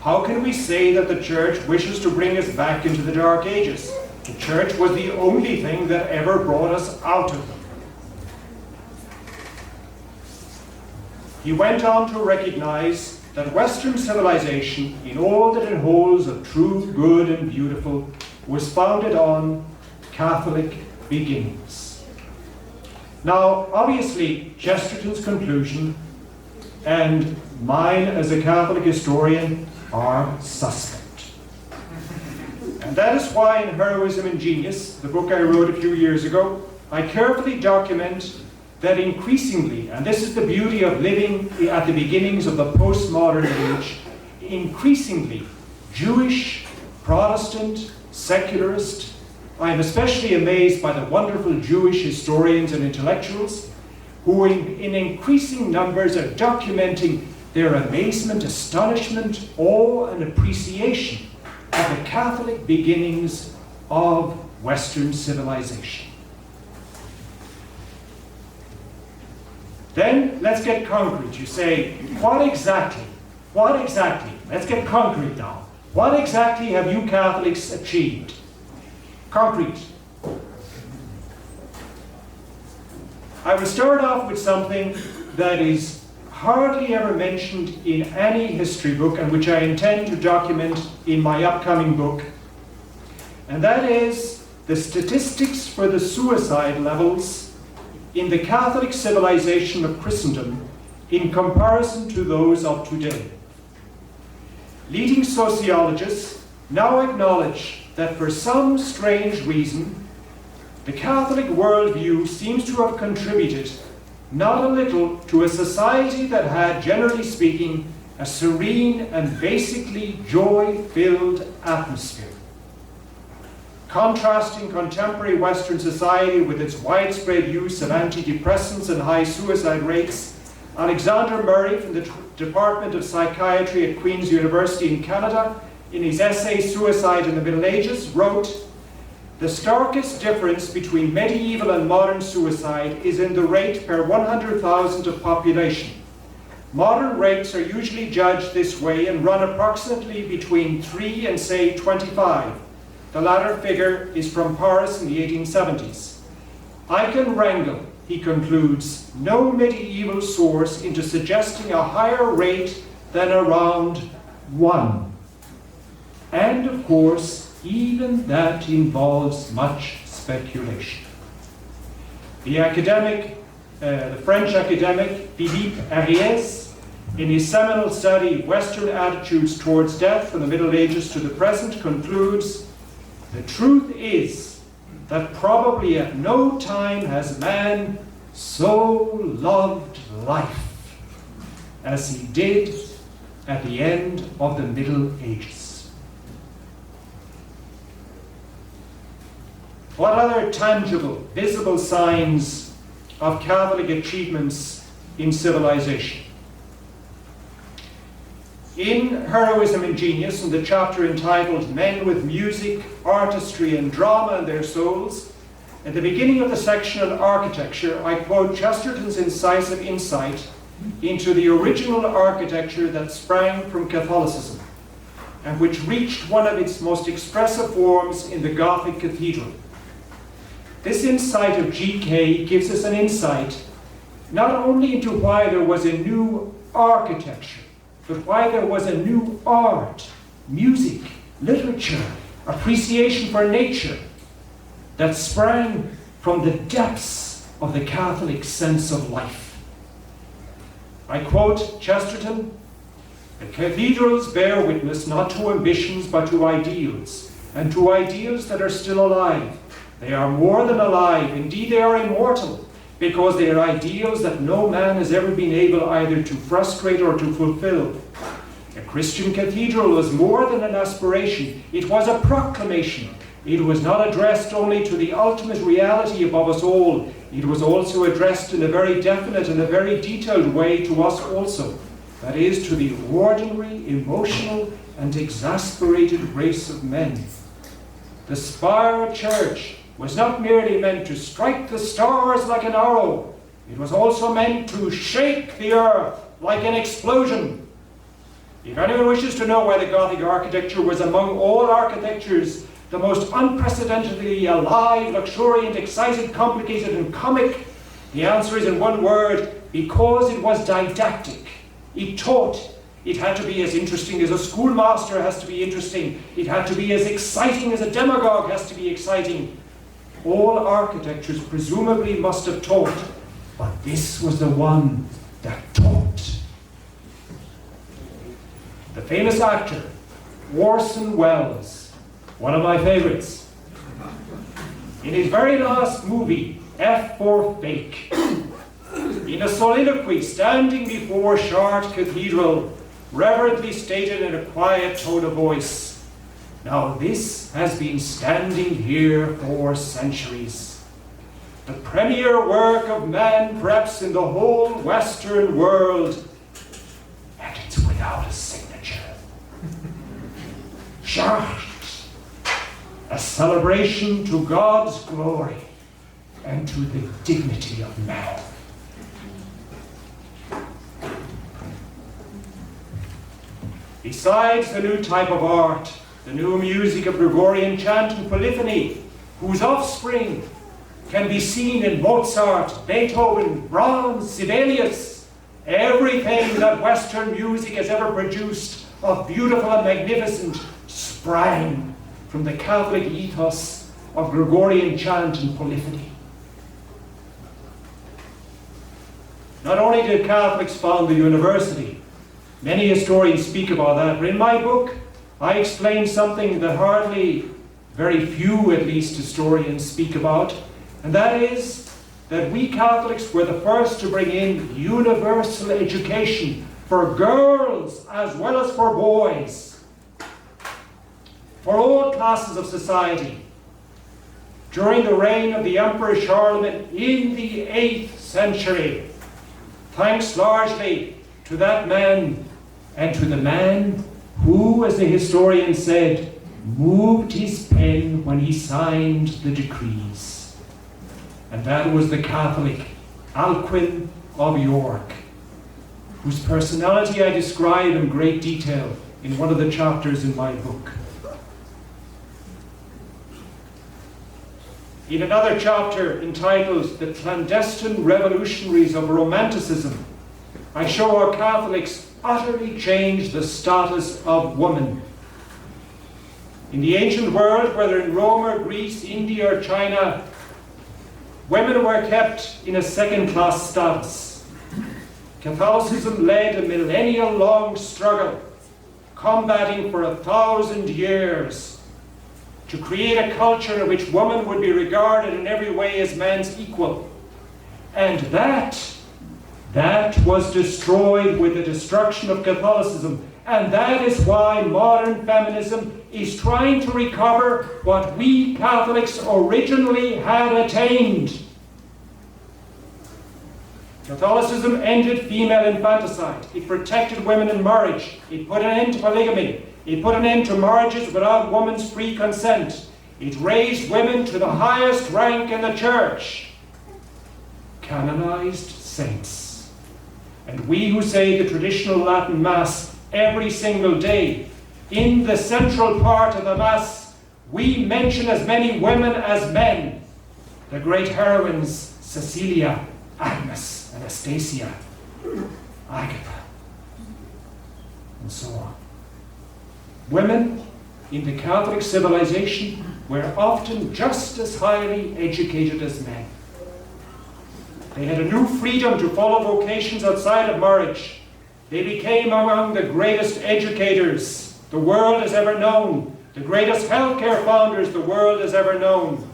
How can we say that the Church wishes to bring us back into the Dark Ages? The Church was the only thing that ever brought us out of them. He went on to recognize that Western civilization, in all that it holds of true, good, and beautiful, was founded on Catholic beginnings. Now, obviously, Chesterton's conclusion and mine as a Catholic historian are suspect. And that is why in Heroism and Genius, the book I wrote a few years ago, I carefully document that increasingly, and this is the beauty of living at the beginnings of the postmodern age, increasingly Jewish, Protestant, secularist, I am especially amazed by the wonderful Jewish historians and intellectuals who in increasing numbers are documenting their amazement, astonishment, awe, and appreciation of the Catholic beginnings of Western civilization. Then let's get concrete. You say, what exactly? What exactly? Let's get concrete now. What exactly have you Catholics achieved? Concrete. I will start off with something that is hardly ever mentioned in any history book and which I intend to document in my upcoming book. And that is the statistics for the suicide levels in the Catholic civilization of Christendom in comparison to those of today. Leading sociologists now acknowledge that for some strange reason, the Catholic worldview seems to have contributed not a little to a society that had, generally speaking, a serene and basically joy-filled atmosphere. Contrasting contemporary Western society with its widespread use of antidepressants and high suicide rates, Alexander Murray from the Department of Psychiatry at Queen's University in Canada, in his essay Suicide in the Middle Ages, wrote, "The starkest difference between medieval and modern suicide is in the rate per 100,000 of population. Modern rates are usually judged this way and run approximately between 3 and say 25. The latter figure is from Paris in the 1870s. I can wrangle," he concludes, "no medieval source into suggesting a higher rate than around 1. And of course, even that involves much speculation. The French academic Philippe Ariès, in his seminal study, Western Attitudes Towards Death from the Middle Ages to the Present, concludes, "The truth is that probably at no time has man so loved life as he did at the end of the Middle Ages." What other tangible, visible signs of Catholic achievements in civilization? In Heroism and Genius, in the chapter entitled Men with Music, Artistry and Drama in Their Souls, at the beginning of the section on architecture, I quote Chesterton's incisive insight into the original architecture that sprang from Catholicism and which reached one of its most expressive forms in the Gothic cathedral. This insight of GK gives us an insight not only into why there was a new architecture, but why there was a new art, music, literature, appreciation for nature that sprang from the depths of the Catholic sense of life. I quote Chesterton, "The cathedrals bear witness not to ambitions but to ideals, and to ideals that are still alive. They are more than alive, indeed they are immortal, because they are ideals that no man has ever been able either to frustrate or to fulfill. A Christian cathedral was more than an aspiration, it was a proclamation. It was not addressed only to the ultimate reality above us all, it was also addressed in a very definite and a very detailed way to us also, that is, to the ordinary, emotional, and exasperated race of men. The spire church was not merely meant to strike the stars like an arrow, it was also meant to shake the earth like an explosion. If anyone wishes to know why the Gothic architecture was among all architectures the most unprecedentedly alive, luxuriant, excited, complicated, and comic, the answer is in one word: because it was didactic. It taught. It had to be as interesting as a schoolmaster has to be interesting. It had to be as exciting as a demagogue has to be exciting. All architectures presumably must have taught, but this was the one that taught. The famous actor, Orson Welles, one of my favorites, in his very last movie, F for Fake, in a soliloquy standing before Chartres Cathedral, reverently stated in a quiet tone of voice, "Now this has been standing here for centuries. The premier work of man perhaps in the whole Western world, and it's without a signature. Chartres, a celebration to God's glory and to the dignity of man." Besides the new type of art, the new music of Gregorian chant and polyphony, whose offspring can be seen in Mozart, Beethoven, Brahms, Sibelius, everything that Western music has ever produced of beautiful and magnificent sprang from the Catholic ethos of Gregorian chant and polyphony. Not only did Catholics found the university, many historians speak about that, but in my book I explain something that hardly, very few at least, historians speak about, and that is that we Catholics were the first to bring in universal education for girls as well as for boys, for all classes of society, during the reign of the Emperor Charlemagne in the 8th century, thanks largely to that man and to the man who, as the historian said, moved his pen when he signed the decrees. And that was the Catholic Alcuin of York, whose personality I describe in great detail in one of the chapters in my book. In another chapter entitled "The Clandestine Revolutionaries of Romanticism," I show how Catholics utterly changed the status of woman. In the ancient world, whether in Rome or Greece, India or China, women were kept in a second-class status. Catholicism led a millennial-long struggle, combating for 1,000 years to create a culture in which woman would be regarded in every way as man's equal. And that was destroyed with the destruction of Catholicism. And that is why modern feminism is trying to recover what we Catholics originally had attained. Catholicism ended female infanticide. It protected women in marriage. It put an end to polygamy. It put an end to marriages without woman's free consent. It raised women to the highest rank in the church. Canonized saints. And we who say the traditional Latin Mass every single day, in the central part of the Mass, we mention as many women as men. The great heroines, Cecilia, Agnes, Anastasia, Agatha, and so on. Women in the Catholic civilization were often just as highly educated as men. They had a new freedom to follow vocations outside of marriage. They became among the greatest educators the world has ever known, the greatest healthcare founders the world has ever known.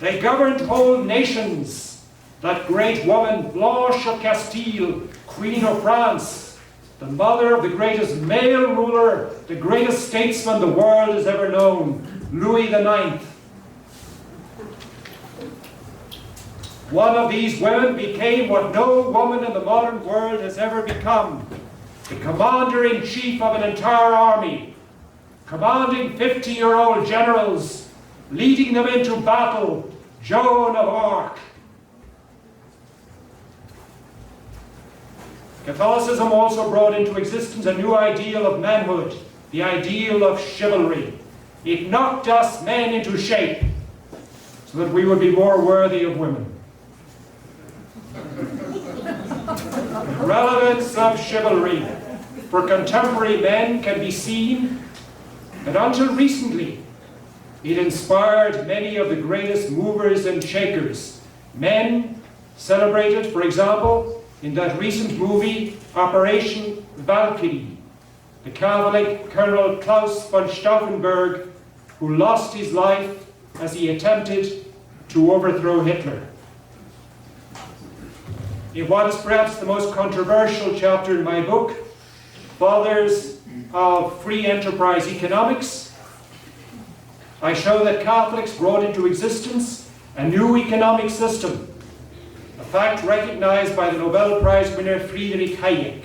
They governed whole nations. That great woman, Blanche of Castile, Queen of France, the mother of the greatest male ruler, the greatest statesman the world has ever known, Louis IX. One of these women became what no woman in the modern world has ever become, the commander-in-chief of an entire army, commanding 50-year-old generals, leading them into battle, Joan of Arc. Catholicism also brought into existence a new ideal of manhood, the ideal of chivalry. It knocked us men into shape so that we would be more worthy of women. The relevance of chivalry for contemporary men can be seen that until recently it inspired many of the greatest movers and shakers. Men celebrated, for example, in that recent movie, Operation Valkyrie, the Catholic Colonel Klaus von Stauffenberg, who lost his life as he attempted to overthrow Hitler. In what is perhaps the most controversial chapter in my book, Fathers of Free Enterprise Economics, I show that Catholics brought into existence a new economic system, a fact recognized by the Nobel Prize winner Friedrich Hayek.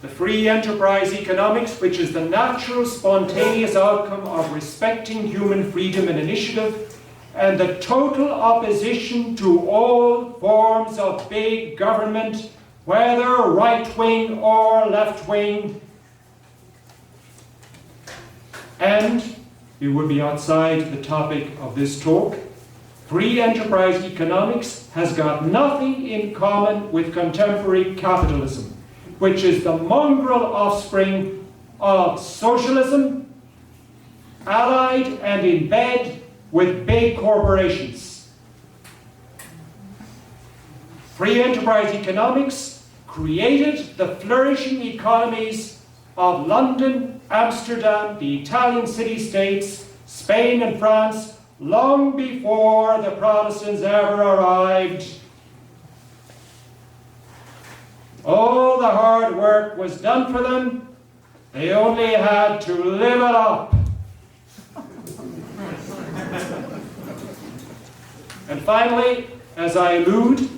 The free enterprise economics, which is the natural, spontaneous outcome of respecting human freedom and initiative, and the total opposition to all forms of big government, whether right-wing or left-wing. And it would be outside the topic of this talk. Free enterprise economics has got nothing in common with contemporary capitalism, which is the mongrel offspring of socialism, allied and in bed with big corporations. Free enterprise economics created the flourishing economies of London, Amsterdam, the Italian city-states, Spain and France, long before the Protestants ever arrived. All the hard work was done for them. They only had to live it up. And finally, as I allude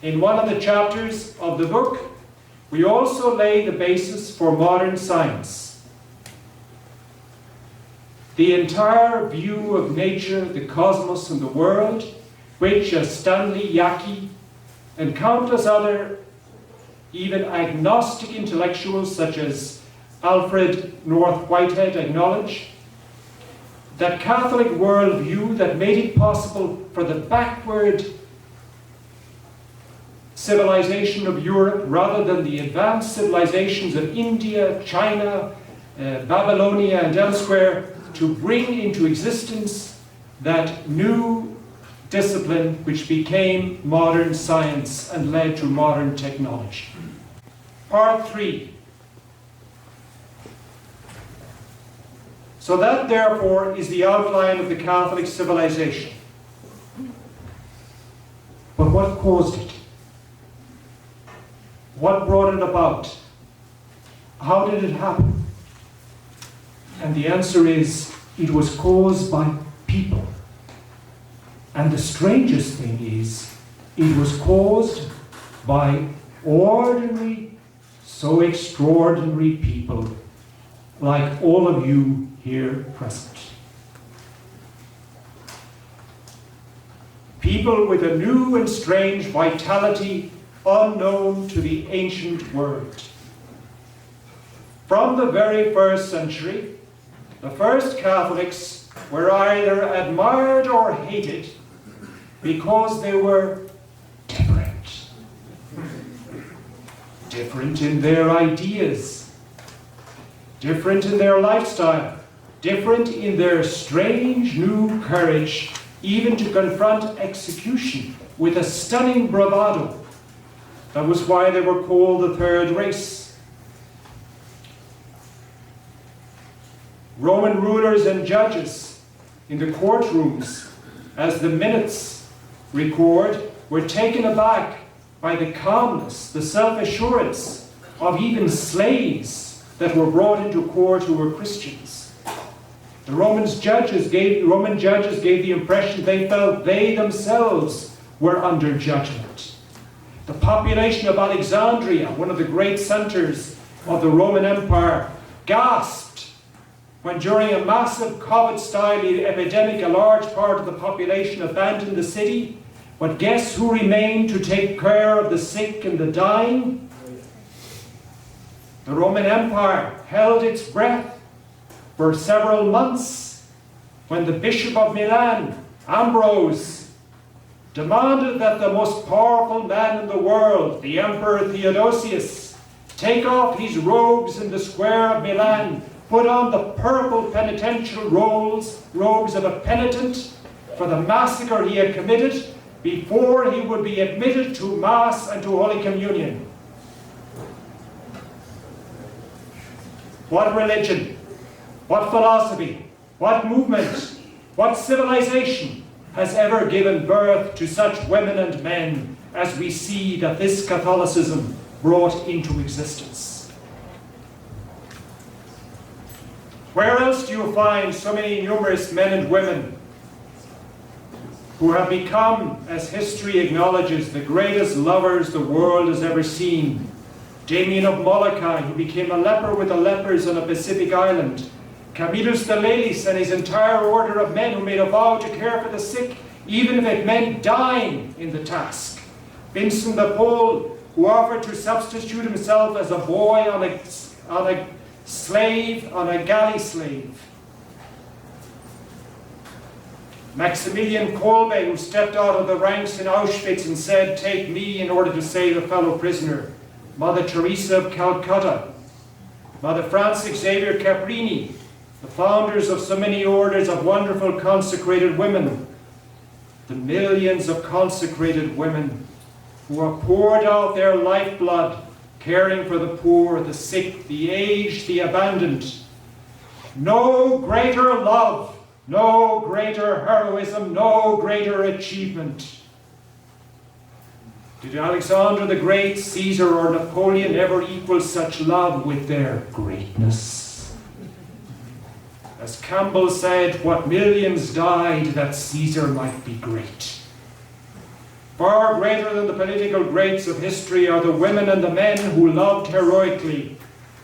in one of the chapters of the book, we also lay the basis for modern science. The entire view of nature, the cosmos, and the world, which, as Stanley Yaki and countless other even agnostic intellectuals such as Alfred North Whitehead acknowledge, that Catholic worldview that made it possible for the backward civilization of Europe, rather than the advanced civilizations of India, China, Babylonia and elsewhere, to bring into existence that new discipline which became modern science and led to modern technology. Part 3. So that, therefore, is the outline of the Catholic civilization. But what caused it? What brought it about? How did it happen? And the answer is, it was caused by people. And the strangest thing is, it was caused by ordinary, so extraordinary people, like all of you here present. People with a new and strange vitality unknown to the ancient world. From the very first century, the first Catholics were either admired or hated because they were different. Different in their ideas, different in their lifestyle, different in their strange new courage, even to confront execution with a stunning bravado. That was why they were called the Third Race. Roman rulers and judges in the courtrooms, as the minutes record, were taken aback by the calmness, the self-assurance of even slaves that were brought into court who were Christians. The Roman judges gave the impression they felt they themselves were under judgment. The population of Alexandria, one of the great centers of the Roman Empire, gasped when during a massive COVID-style epidemic a large part of the population abandoned the city. But guess who remained to take care of the sick and the dying? The Roman Empire held its breath for several months when the Bishop of Milan, Ambrose, demanded that the most powerful man in the world, the Emperor Theodosius, take off his robes in the square of Milan, put on the purple penitential robes of a penitent for the massacre he had committed before he would be admitted to Mass and to Holy Communion. What religion, what philosophy, what movement, what civilization has ever given birth to such women and men as we see that this Catholicism brought into existence? Where else do you find so many numerous men and women who have become, as history acknowledges, the greatest lovers the world has ever seen? Damien of Molokai, who became a leper with the lepers on a Pacific island. Camillus de Lelis and his entire order of men who made a vow to care for the sick, even if it meant dying in the task. Vincent de Paul, who offered to substitute himself as a boy on a galley slave. Maximilian Kolbe, who stepped out of the ranks in Auschwitz and said, "Take me in order to save a fellow prisoner." Mother Teresa of Calcutta. Mother Frances Xavier Caprini, the founders of so many orders of wonderful consecrated women. The millions of consecrated women who have poured out their lifeblood caring for the poor, the sick, the aged, the abandoned. No greater love, no greater heroism, no greater achievement. Did Alexander the Great, Caesar, or Napoleon ever equal such love with their greatness? As Campbell said, what millions died that Caesar might be great. Far greater than the political greats of history are the women and the men who loved heroically,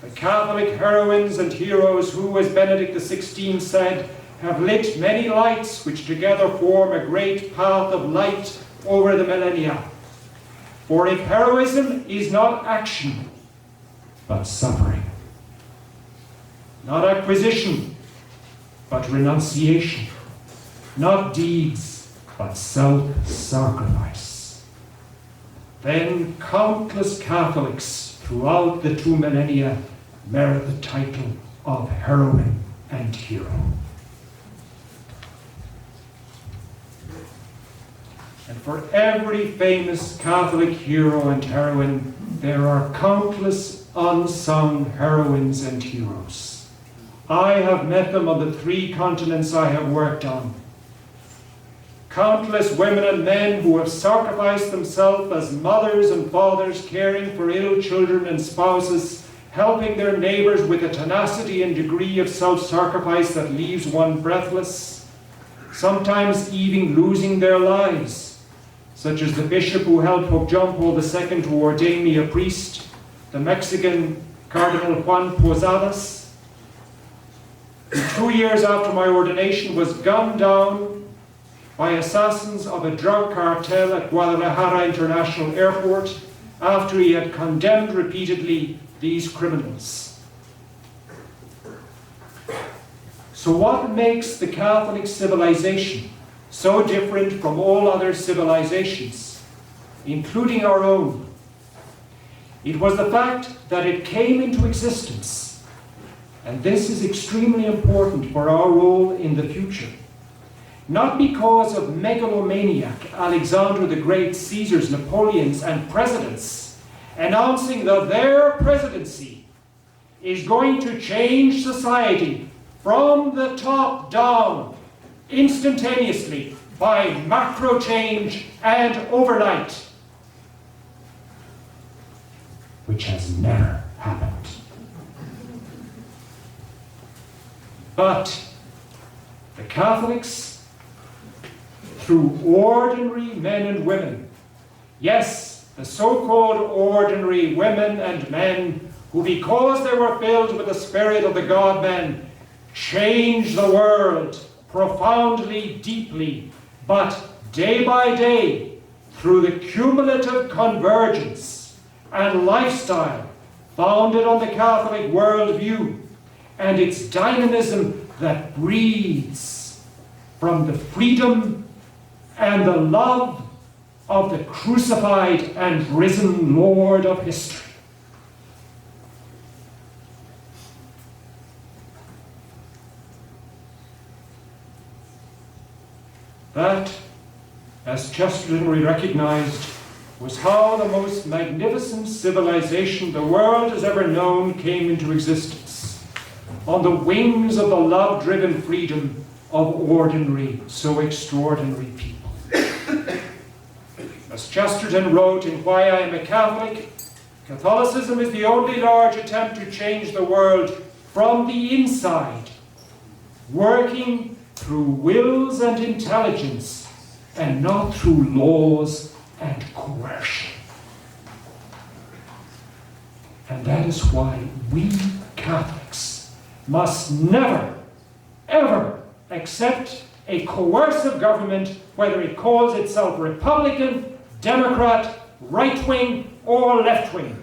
the Catholic heroines and heroes who, as Benedict XVI said, have lit many lights which together form a great path of light over the millennia. For if heroism is not action, but suffering, not acquisition, but renunciation, not deeds, but self-sacrifice, then countless Catholics throughout the 2 millennia merit the title of heroine and hero. And for every famous Catholic hero and heroine, there are countless unsung heroines and heroes. I have met them on the 3 continents I have worked on. Countless women and men who have sacrificed themselves as mothers and fathers, caring for ill children and spouses, helping their neighbours with a tenacity and degree of self-sacrifice that leaves one breathless, sometimes even losing their lives, such as the bishop who helped Pope John Paul II to ordain me a priest, the Mexican Cardinal Juan Posadas, who 2 years after my ordination was gunned down by assassins of a drug cartel at Guadalajara International Airport after he had condemned repeatedly these criminals. So what makes the Catholic civilization so different from all other civilizations, including our own? It was the fact that it came into existence, and this is extremely important for our role in the future. Not because of megalomaniac Alexander the Great, Caesars, Napoleons, and presidents announcing that their presidency is going to change society from the top down instantaneously by macro change and overnight, which has never happened. But the Catholics, through ordinary men and women, yes, the so-called ordinary women and men who, because they were filled with the spirit of the God-man, changed the world profoundly, deeply, but day by day, through the cumulative convergence and lifestyle founded on the Catholic worldview and its dynamism that breathes from the freedom and the love of the crucified and risen Lord of history. That, as Chesterton recognized, was how the most magnificent civilization the world has ever known came into existence, on the wings of the love-driven freedom of ordinary, so extraordinary people. As Chesterton wrote in Why I Am a Catholic, Catholicism is the only large attempt to change the world from the inside, working through wills and intelligence, and not through laws and coercion. And that is why we Catholics must never, ever accept a coercive government, whether it calls itself Republican, Democrat, right-wing, or left-wing.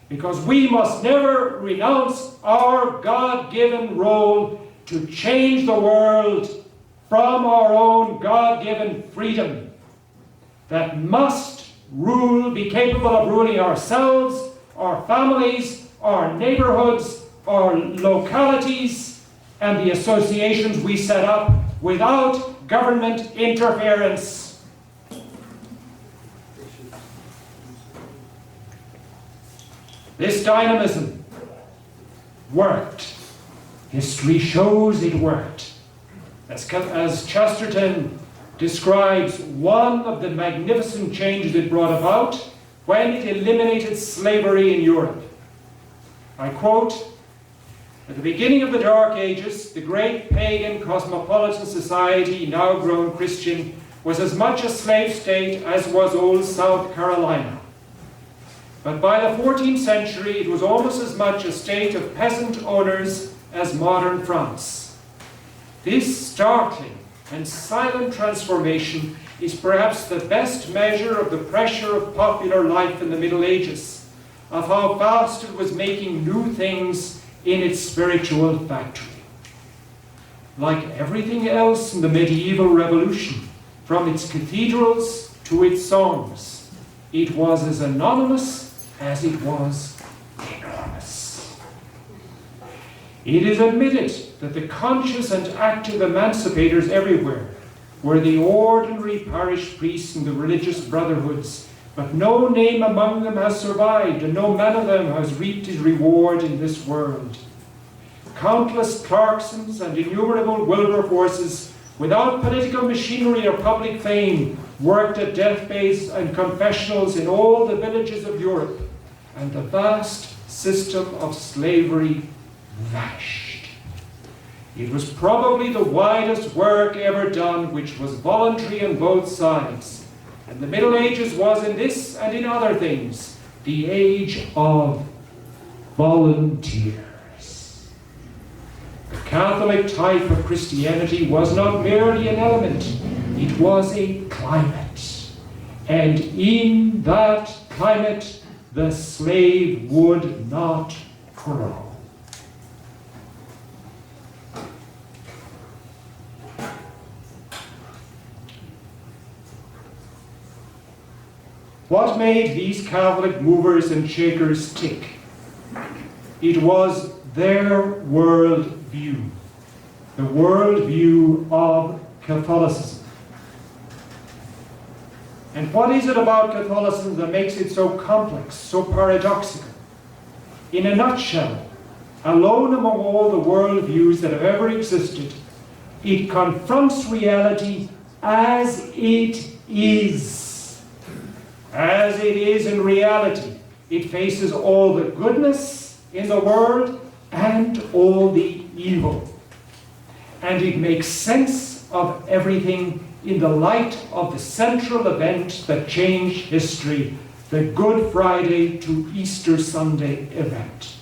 Because we must never renounce our God-given role to change the world from our own God-given freedom that must be capable of ruling ourselves, our families, our neighborhoods, our localities, and the associations we set up without government interference. This dynamism worked. History shows it worked. As Chesterton describes one of the magnificent changes it brought about when it eliminated slavery in Europe. I quote, "At the beginning of the Dark Ages, the great pagan cosmopolitan society, now grown Christian, was as much a slave state as was old South Carolina. But by the 14th century, it was almost as much a state of peasant owners as modern France. This startling and silent transformation is perhaps the best measure of the pressure of popular life in the Middle Ages, of how fast it was making new things in its spiritual factory. Like everything else in the medieval revolution, from its cathedrals to its songs, it was as anonymous as it was enormous. It is admitted that the conscious and active emancipators everywhere were the ordinary parish priests and the religious brotherhoods, but no name among them has survived, and no man of them has reaped his reward in this world. Countless Clarksons and innumerable Wilberforces, without political machinery or public fame, worked at deathbeds and confessionals in all the villages of Europe, and the vast system of slavery vanished. It was probably the widest work ever done, which was voluntary on both sides. And the Middle Ages was, in this and in other things, the age of volunteers. The Catholic type of Christianity was not merely an element, it was a climate. And in that climate, the slave would not grow. What made these Catholic movers and shakers tick? It was their worldview, the worldview of Catholicism. And what is it about Catholicism that makes it so complex, so paradoxical? In a nutshell, alone among all the worldviews that have ever existed, it confronts reality as it is. As it is in reality. It faces all the goodness in the world and all the evil. And it makes sense of everything in the light of the central event that changed history, the Good Friday to Easter Sunday event.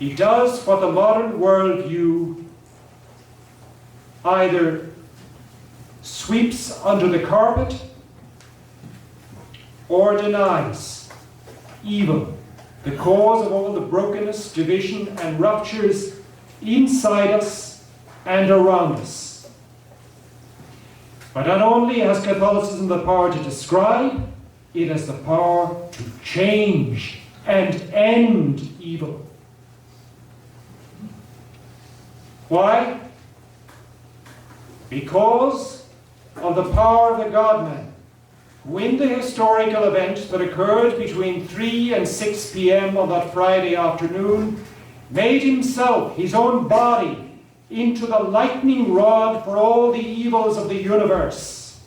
It does what the modern worldview either sweeps under the carpet or denies: evil, the cause of all the brokenness, division, and ruptures inside us and around us. But not only has Catholicism the power to describe, it has the power to change and end evil. Why? Because of the power of the God-man, who in the historical event that occurred between 3 and 6 p.m. on that Friday afternoon, made himself, his own body, into the lightning rod for all the evils of the universe.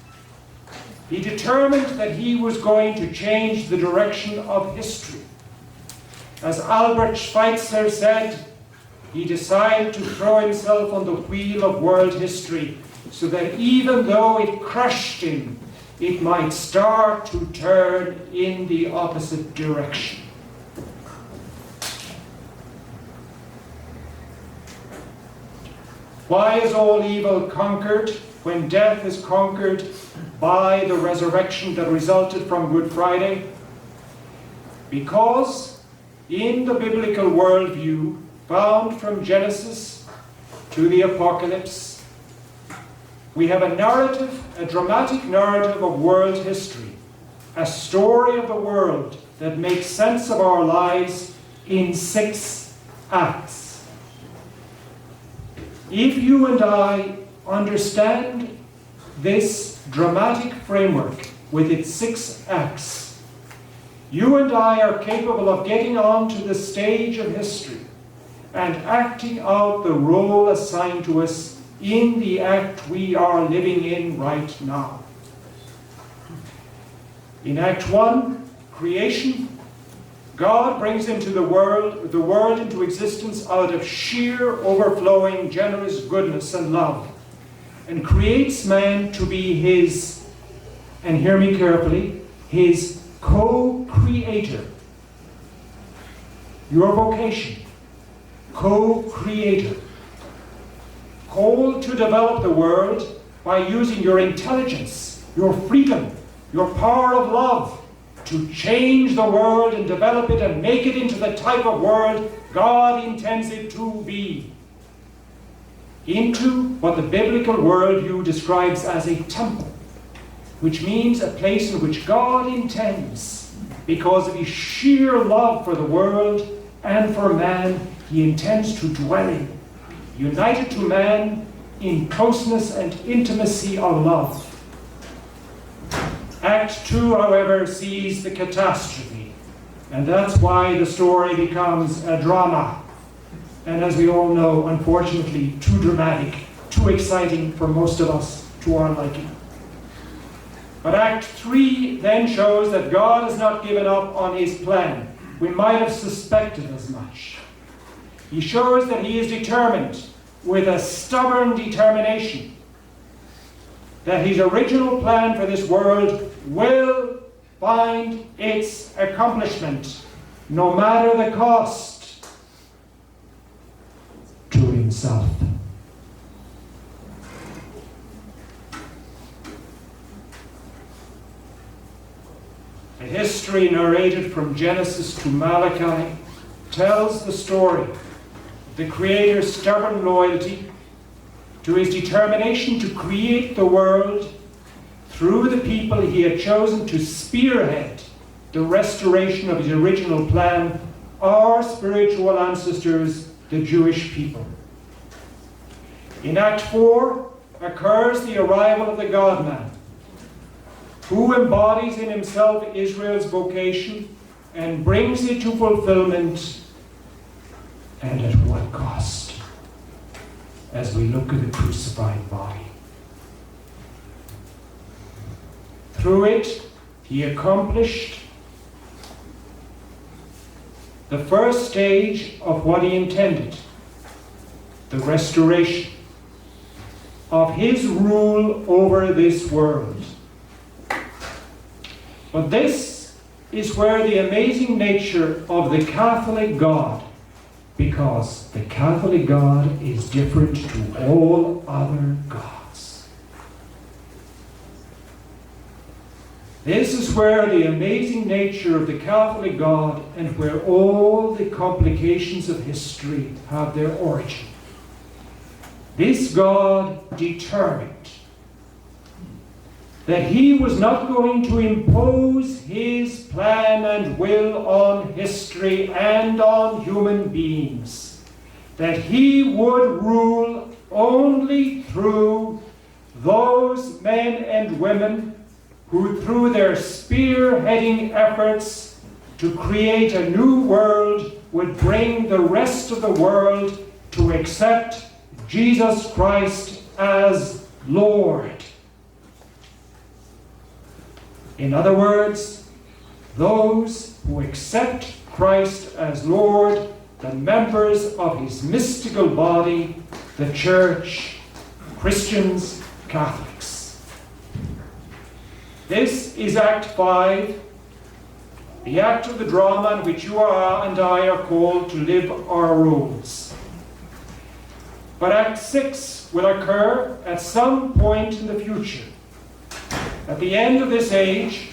He determined that he was going to change the direction of history. As Albert Schweitzer said, he decided to throw himself on the wheel of world history, so that even though it crushed him, it might start to turn in the opposite direction. Why is all evil conquered when death is conquered by the resurrection that resulted from Good Friday? Because in the biblical worldview, found from Genesis to the Apocalypse, we have a narrative, a dramatic narrative of world history, a story of the world that makes sense of our lives in 6 acts. If you and I understand this dramatic framework with its 6 acts, you and I are capable of getting onto the stage of history and acting out the role assigned to us in the act we are living in right now. In Act 1, creation, God brings into the world into existence out of sheer, overflowing, generous goodness and love, and creates man to be his, and hear me carefully, his co-creator. Your vocation, co-creator. Called to develop the world by using your intelligence, your freedom, your power of love, to change the world and develop it and make it into the type of world God intends it to be. Into what the biblical worldview describes as a temple, which means a place in which God intends, because of his sheer love for the world and for man he intends to dwell in, united to man in closeness and intimacy of love. Act 2, however, sees the catastrophe, and that's why the story becomes a drama. And as we all know, unfortunately, too dramatic, too exciting for most of us to our liking. But Act 3 then shows that God has not given up on his plan. We might have suspected as much. He shows that he is determined, with a stubborn determination, that his original plan for this world will find its accomplishment, no matter the cost to himself. The history narrated from Genesis to Malachi tells the story of the Creator's stubborn loyalty to his determination to create the world through the people he had chosen to spearhead the restoration of his original plan, our spiritual ancestors, the Jewish people. In Act 4 occurs the arrival of the God-man, who embodies in himself Israel's vocation and brings it to fulfillment, and at what cost, as we look at the crucified body. Through it, he accomplished the first stage of what he intended, the restoration of his rule over this world. But this is where the amazing nature of the Catholic God, because the Catholic God is different to all other gods. This is where the amazing nature of the Catholic God and where all the complications of history have their origin. This God determined that he was not going to impose his plan and will on history and on human beings, that he would rule only through those men and women who, through their spearheading efforts to create a new world, would bring the rest of the world to accept Jesus Christ as Lord. In other words, those who accept Christ as Lord, the members of his mystical body, the Church, Christians, Catholics. This is Act 5, the act of the drama in which you and I are called to live our roles. But Act 6 will occur at some point in the future. At the end of this age,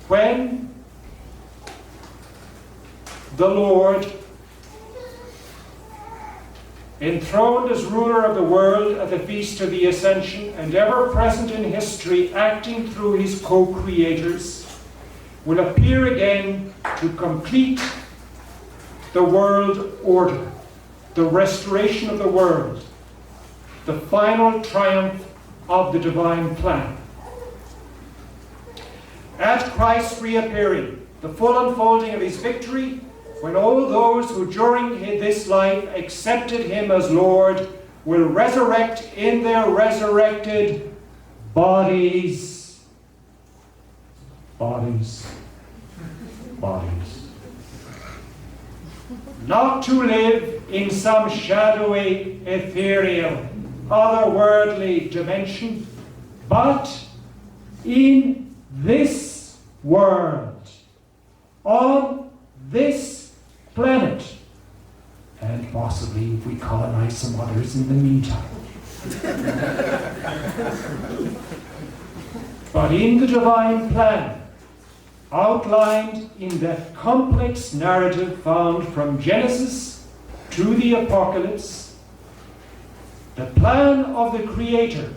when the Lord, enthroned as ruler of the world at the Feast of the Ascension, and ever present in history, acting through his co-creators, will appear again to complete the world order, the restoration of the world, the final triumph of the divine plan. At Christ's reappearing, the full unfolding of his victory, when all those who during this life accepted him as Lord will resurrect in their resurrected bodies. Bodies. Bodies. Not to live in some shadowy, ethereal, otherworldly dimension, but in this world, on this planet, and possibly if we colonize some others in the meantime. But in the divine plan, outlined in the complex narrative found from Genesis to the Apocalypse, the plan of the Creator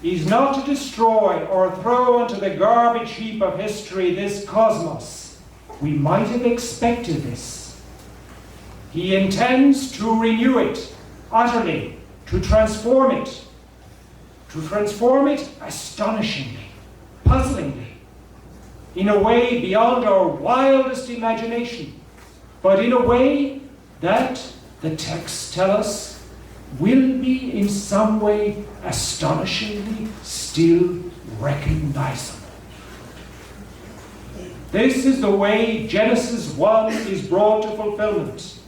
is not to destroy or throw into the garbage heap of history this cosmos. We might have expected this. He intends to renew it utterly, to transform it astonishingly, puzzlingly, in a way beyond our wildest imagination, but in a way that, the texts tell us, will be in some way astonishingly still recognizable. This is the way Genesis 1 is brought to fulfillment.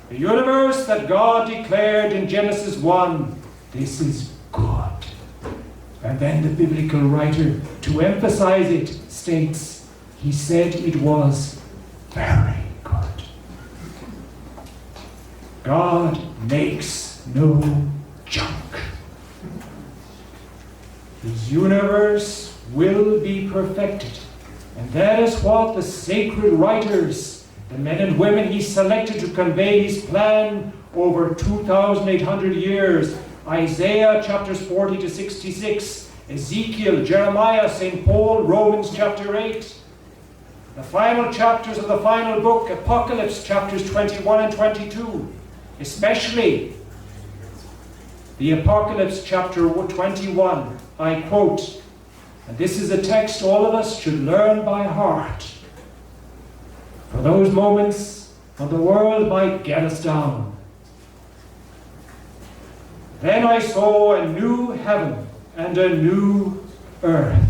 The universe that God declared in Genesis 1, this is good. And then the biblical writer, to emphasize it, states, he said it was very good. God makes no junk. His universe will be perfected. And that is what the sacred writers, the men and women he selected to convey his plan over 2,800 years, Isaiah chapters 40 to 66, Ezekiel, Jeremiah, St. Paul, Romans chapter 8, the final chapters of the final book, Apocalypse chapters 21 and 22, especially the Apocalypse chapter 21, I quote, and this is a text all of us should learn by heart. For those moments when the world might get us down. Then I saw a new heaven and a new earth.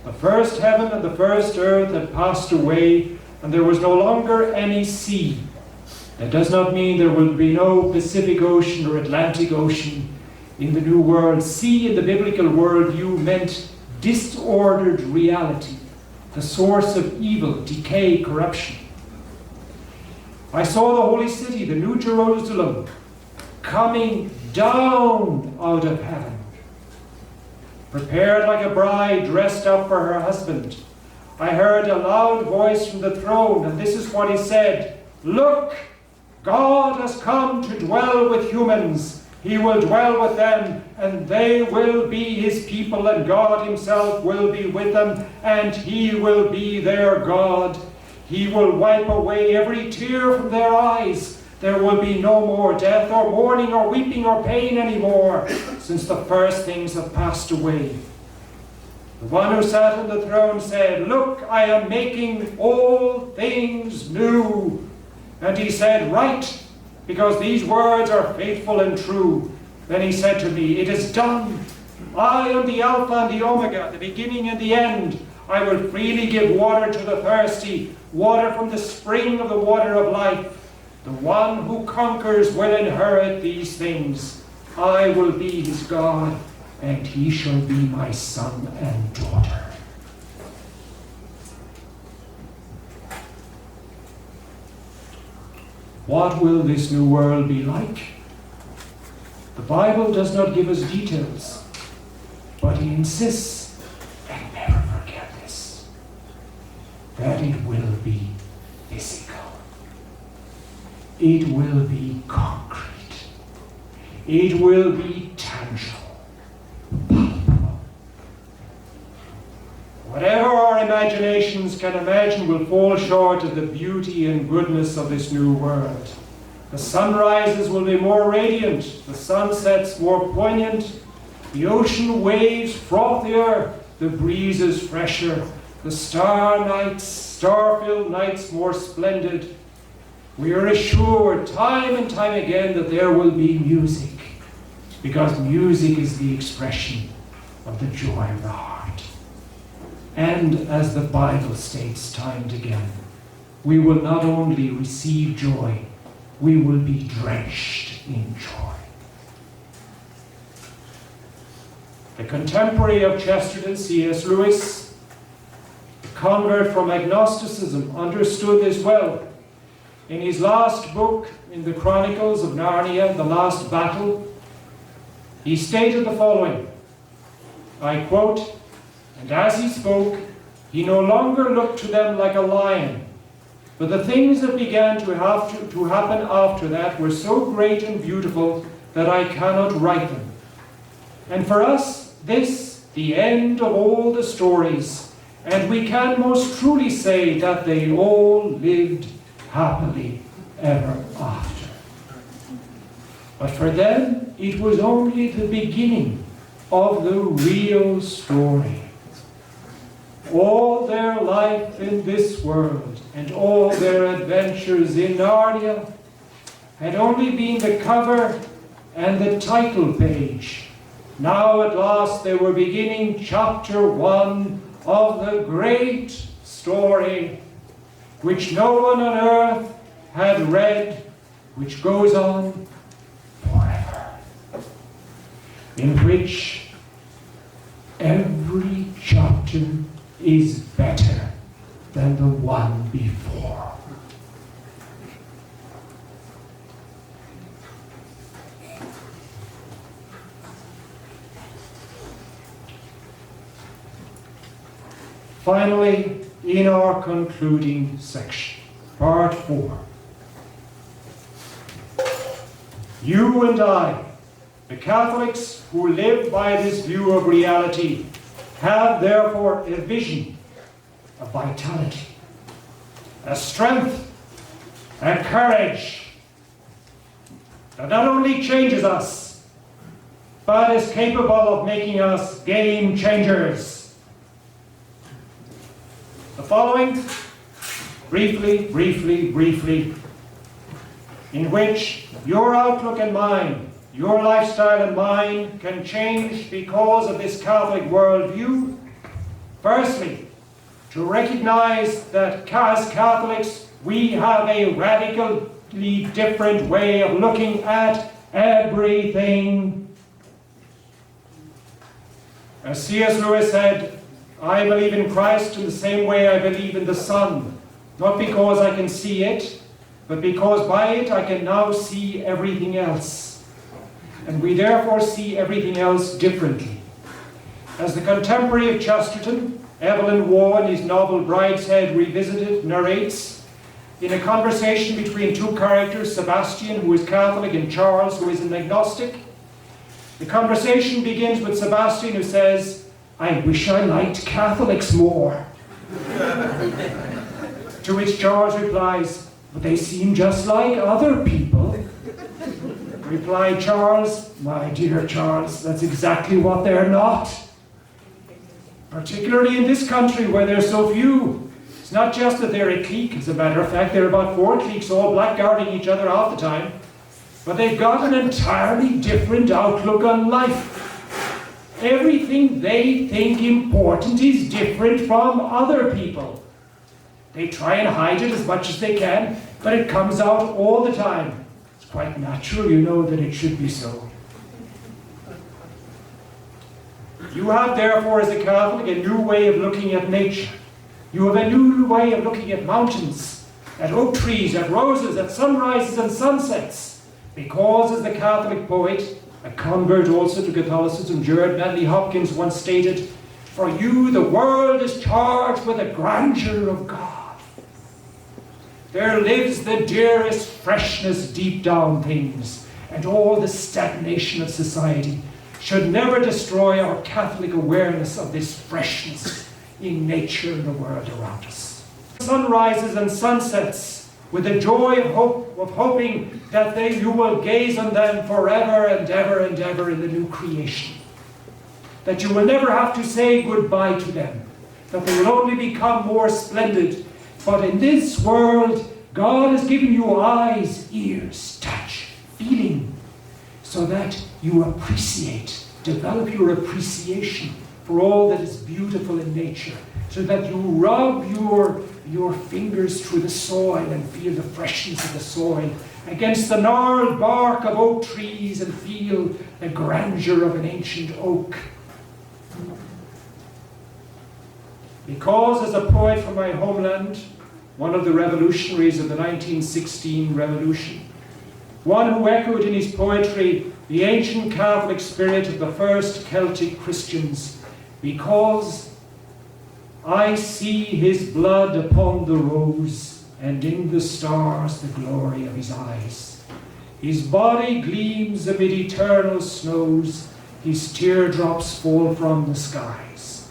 The first heaven and the first earth had passed away, and there was no longer any sea. That does not mean there will be no Pacific Ocean or Atlantic Ocean in the new world. Sea in the biblical worldview meant disordered reality, the source of evil, decay, corruption. I saw the holy city, the New Jerusalem, coming down out of heaven, prepared like a bride dressed up for her husband. I heard a loud voice from the throne, and this is what he said, "Look, God has come to dwell with humans. He will dwell with them, and they will be his people, and God himself will be with them, and he will be their God. He will wipe away every tear from their eyes. There will be no more death, or mourning, or weeping, or pain anymore, since the first things have passed away." The one who sat on the throne said, "Look, I am making all things new." And he said, "Write, because these words are faithful and true." Then he said to me, "It is done. I am the Alpha and the Omega, the beginning and the end. I will freely give water to the thirsty, water from the spring of the water of life. The one who conquers will inherit these things. I will be his God, and he shall be my son and daughter." What will this new world be like? The Bible does not give us details, but he insists, and never forget this, that it will be physical. It will be concrete. It will be tangible, palpable. Whatever our imaginations can imagine will fall short of the beauty and goodness of this new world. The sunrises will be more radiant, the sunsets more poignant, the ocean waves frothier, the breezes fresher, the star-filled nights more splendid. We are assured time and time again that there will be music, because music is the expression of the joy of the heart. And as the Bible states time and again, we will not only receive joy, we will be drenched in joy. The contemporary of Chesterton, C.S. Lewis, the convert from agnosticism, understood this well. In his last book, in the Chronicles of Narnia, The Last Battle, he stated the following, I quote, "And as he spoke, he no longer looked to them like a lion, but the things that began to happen after that were so great and beautiful that I cannot write them. And for us, this, the end of all the stories, and we can most truly say that they all lived happily ever after. But for them, it was only the beginning of the real story. All their life in this world and all their adventures in Narnia had only been the cover and the title page. Now at last they were beginning chapter 1 of the great story, which no one on earth had read, which goes on forever, in which every chapter is better than the one before. Finally, in our concluding section, part 4, you and I, the Catholics who live by this view of reality, have therefore a vision, a vitality, a strength, a courage that not only changes us, but is capable of making us game changers. The following, briefly, in which your outlook and mine, your lifestyle and mine can change because of this Catholic worldview. Firstly, to recognize that as Catholics, we have a radically different way of looking at everything. As C.S. Lewis said, I believe in Christ in the same way I believe in the sun, not because I can see it, but because by it I can now see everything else. And we therefore see everything else differently. As the contemporary of Chesterton, Evelyn Waugh, in his novel Brideshead Revisited, narrates, in a conversation between two characters, Sebastian, who is Catholic, and Charles, who is an agnostic, the conversation begins with Sebastian, who says, I wish I liked Catholics more. To which Charles replies, but they seem just like other people. Replied Charles, my dear Charles, that's exactly what they're not. Particularly in this country where there's so few. It's not just that they're a clique, as a matter of fact, there are about 4 cliques all blackguarding each other half the time. But they've got an entirely different outlook on life. Everything they think important is different from other people. They try and hide it as much as they can, but it comes out all the time. It's quite natural, you know, that it should be so. You have, therefore, as a Catholic, a new way of looking at nature. You have a new way of looking at mountains, at oak trees, at roses, at sunrises and sunsets. Because, as the Catholic poet, a convert also to Catholicism, Gerard Manley Hopkins, once stated, for you the world is charged with the grandeur of God. There lives the dearest freshness deep down things, and all the stagnation of society should never destroy our Catholic awareness of this freshness in nature and the world around us. Sunrises and sunsets, with the joy of hoping that you will gaze on them forever and ever in the new creation. That you will never have to say goodbye to them. That they will only become more splendid. But in this world, God has given you eyes, ears, touch, feeling, so that you appreciate, develop your appreciation for all that is beautiful in nature, so that you rub your fingers through the soil and feel the freshness of the soil against the gnarled bark of oak trees and feel the grandeur of an ancient oak. Because, as a poet from my homeland, one of the revolutionaries of the 1916 revolution, one who echoed in his poetry the ancient Catholic spirit of the first Celtic Christians, because I see his blood upon the rose, and in the stars the glory of his eyes. His body gleams amid eternal snows, his teardrops fall from the skies.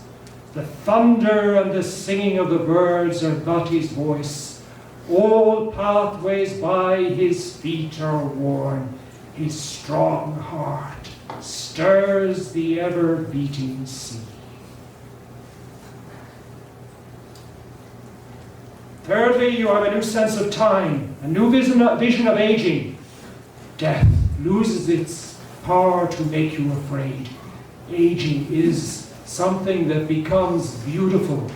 The thunder and the singing of the birds are Bati's voice, All pathways by his feet are worn. His strong heart stirs the ever-beating sea. Thirdly, you have a new sense of time, a new vision of aging. Death loses its power to make you afraid. Aging is something that becomes beautiful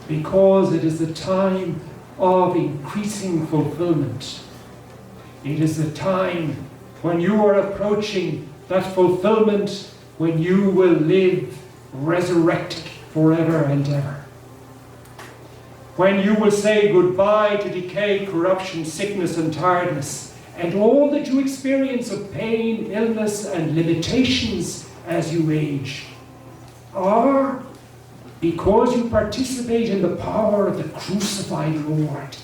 because it is a time of increasing fulfillment. It is a time when you are approaching that fulfillment when you will live resurrected forever and ever. When you will say goodbye to decay, corruption, sickness, and tiredness, and all that you experience of pain, illness, and limitations as you age, are because you participate in the power of the crucified Lord,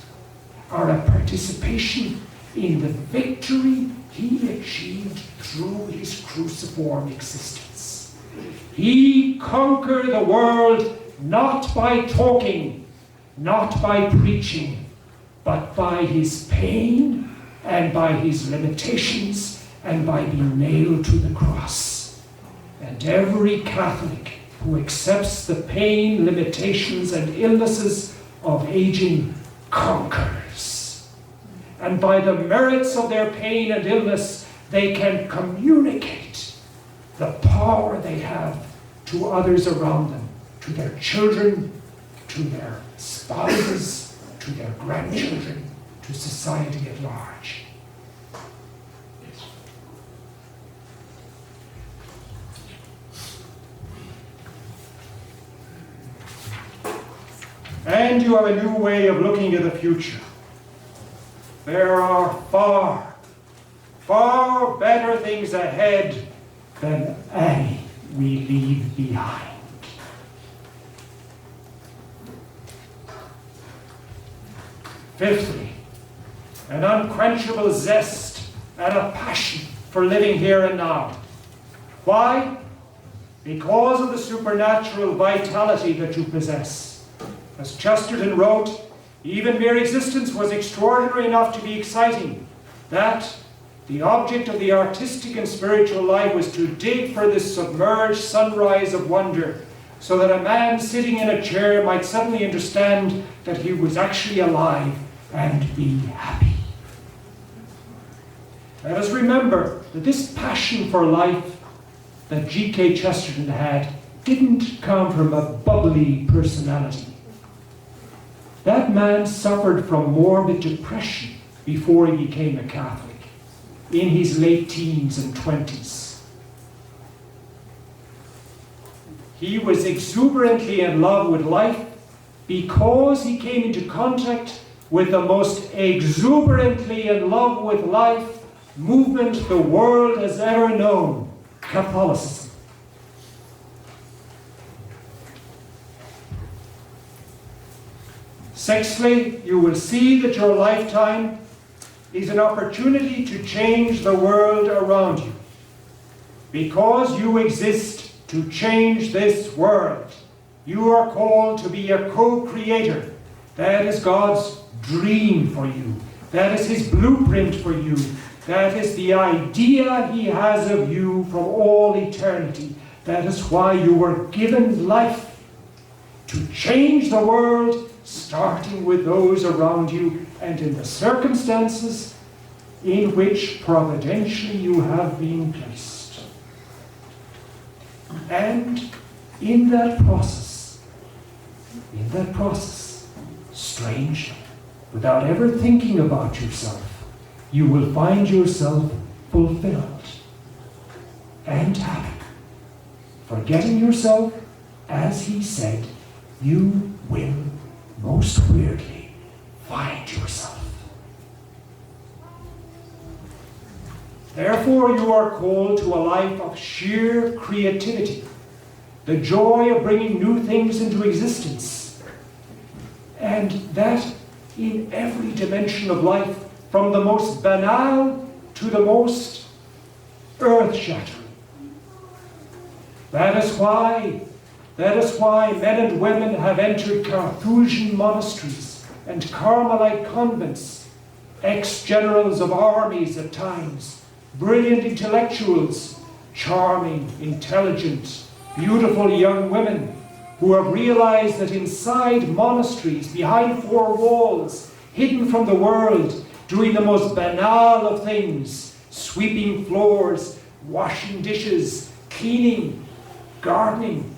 are a participation in the victory he achieved through his cruciform existence. He conquered the world not by talking, not by preaching, but by his pain and by his limitations and by being nailed to the cross. And every Catholic who accepts the pain, limitations, and illnesses of aging conquers. And by the merits of their pain and illness, they can communicate the power they have to others around them, to their children, to their spouses, to their grandchildren, to society at large. And you have a new way of looking at the future. There are far, far better things ahead than any we leave behind. Fifthly, an unquenchable zest and a passion for living here and now. Why? Because of the supernatural vitality that you possess. As Chesterton wrote, even mere existence was extraordinary enough to be exciting. That the object of the artistic and spiritual life was to dig for this submerged sunrise of wonder, so that a man sitting in a chair might suddenly understand that he was actually alive and be happy. Let us remember that this passion for life that G.K. Chesterton had didn't come from a bubbly personality. That man suffered from morbid depression before he became a Catholic, in his late teens and 20s. He was exuberantly in love with life because he came into contact with the most exuberantly in love with life movement the world has ever known, Catholicism. Sixthly, you will see that your lifetime is an opportunity to change the world around you. Because you exist to change this world, you are called to be a co-creator. That is God's dream for you. That is his blueprint for you. That is the idea he has of you from all eternity. That is why you were given life, to change the world, starting with those around you and in the circumstances in which providentially you have been placed. And in that process, strangely, without ever thinking about yourself, you will find yourself fulfilled and happy. Forgetting yourself, as he said, you will most weirdly find yourself. Therefore, you are called to a life of sheer creativity, the joy of bringing new things into existence, and that in every dimension of life, from the most banal to the most earth-shattering. That is why men and women have entered Carthusian monasteries and Carmelite convents, ex-generals of armies at times, brilliant intellectuals, charming, intelligent, beautiful young women who have realized that inside monasteries, behind four walls, hidden from the world, doing the most banal of things, sweeping floors, washing dishes, cleaning, gardening,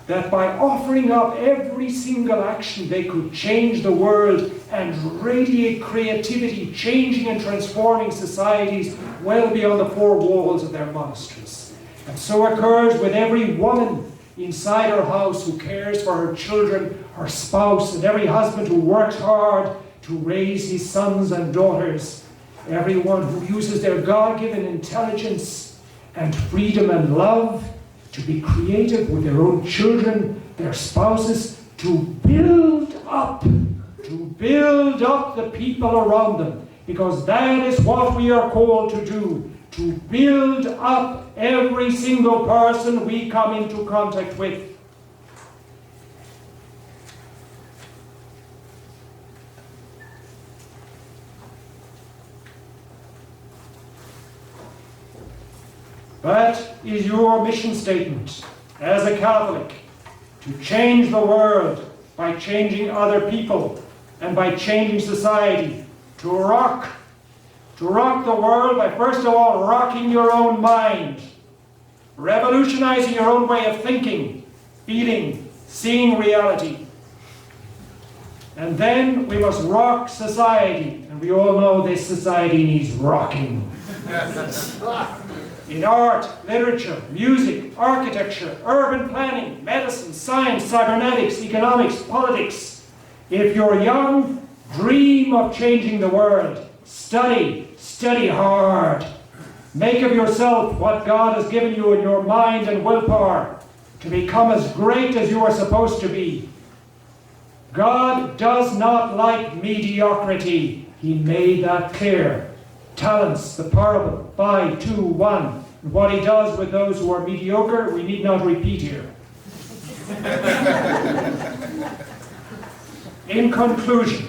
that by offering up every single action they could change the world and radiate creativity, changing and transforming societies well beyond the four walls of their monasteries. And so occurs with every woman inside her house who cares for her children, her spouse, and every husband who works hard to raise his sons and daughters, everyone who uses their God-given intelligence and freedom and love to be creative with their own children, their spouses, to build up the people around them, because that is what we are called to do, to build up every single person we come into contact with. That is your mission statement as a Catholic, to change the world by changing other people and by changing society, to rock the world by first of all rocking your own mind, revolutionizing your own way of thinking, feeling, seeing reality. And then we must rock society, and we all know this society needs rocking. In art, literature, music, architecture, urban planning, medicine, science, cybernetics, economics, politics. If you're young, dream of changing the world. Study hard. Make of yourself what God has given you in your mind and willpower to become as great as you are supposed to be. God does not like mediocrity. He made that clear. Talents, the parable, 5, 2, 1. And what he does with those who are mediocre, we need not repeat here. In conclusion,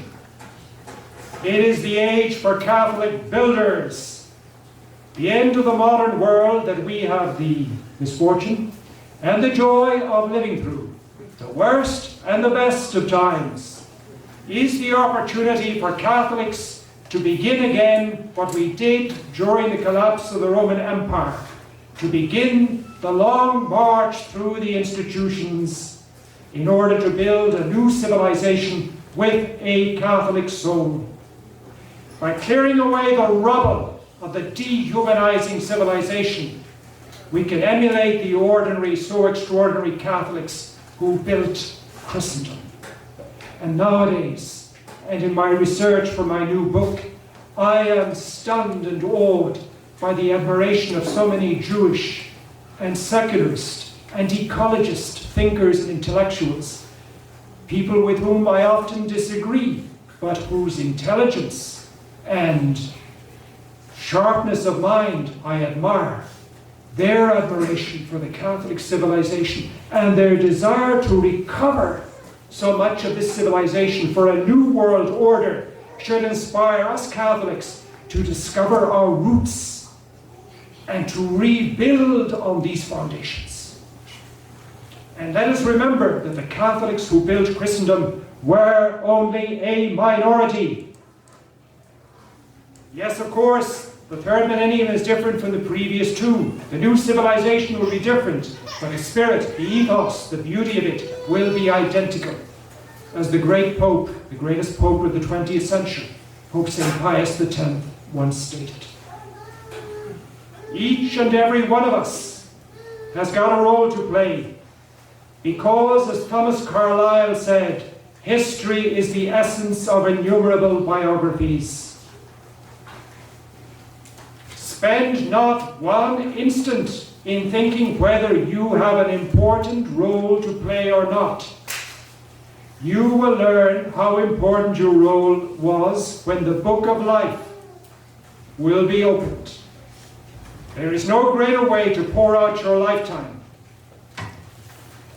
it is the age for Catholic builders. The end of the modern world that we have the misfortune and the joy of living through, the worst and the best of times, is the opportunity for Catholics to begin again what we did during the collapse of the Roman Empire, to begin the long march through the institutions in order to build a new civilization with a Catholic soul. By clearing away the rubble of the dehumanizing civilization, we can emulate the ordinary, so extraordinary Catholics who built Christendom. And nowadays, and in my research for my new book, I am stunned and awed by the admiration of so many Jewish and secularist and ecologist thinkers and intellectuals, people with whom I often disagree, but whose intelligence and sharpness of mind I admire. Their admiration for the Catholic civilization and their desire to recover so much of this civilization for a new world order should inspire us Catholics to discover our roots and to rebuild on these foundations. And let us remember that the Catholics who built Christendom were only a minority. Yes, of course, the third millennium is different from the previous two. The new civilization will be different, but the spirit, the ethos, the beauty of it will be identical. As the great Pope, the greatest Pope of the 20th century, Pope St. Pius X, once stated. Each and every one of us has got a role to play, because, as Thomas Carlyle said, history is the essence of innumerable biographies. Spend not one instant in thinking whether you have an important role to play or not. You will learn how important your role was when the book of life will be opened. There is no greater way to pour out your lifetime.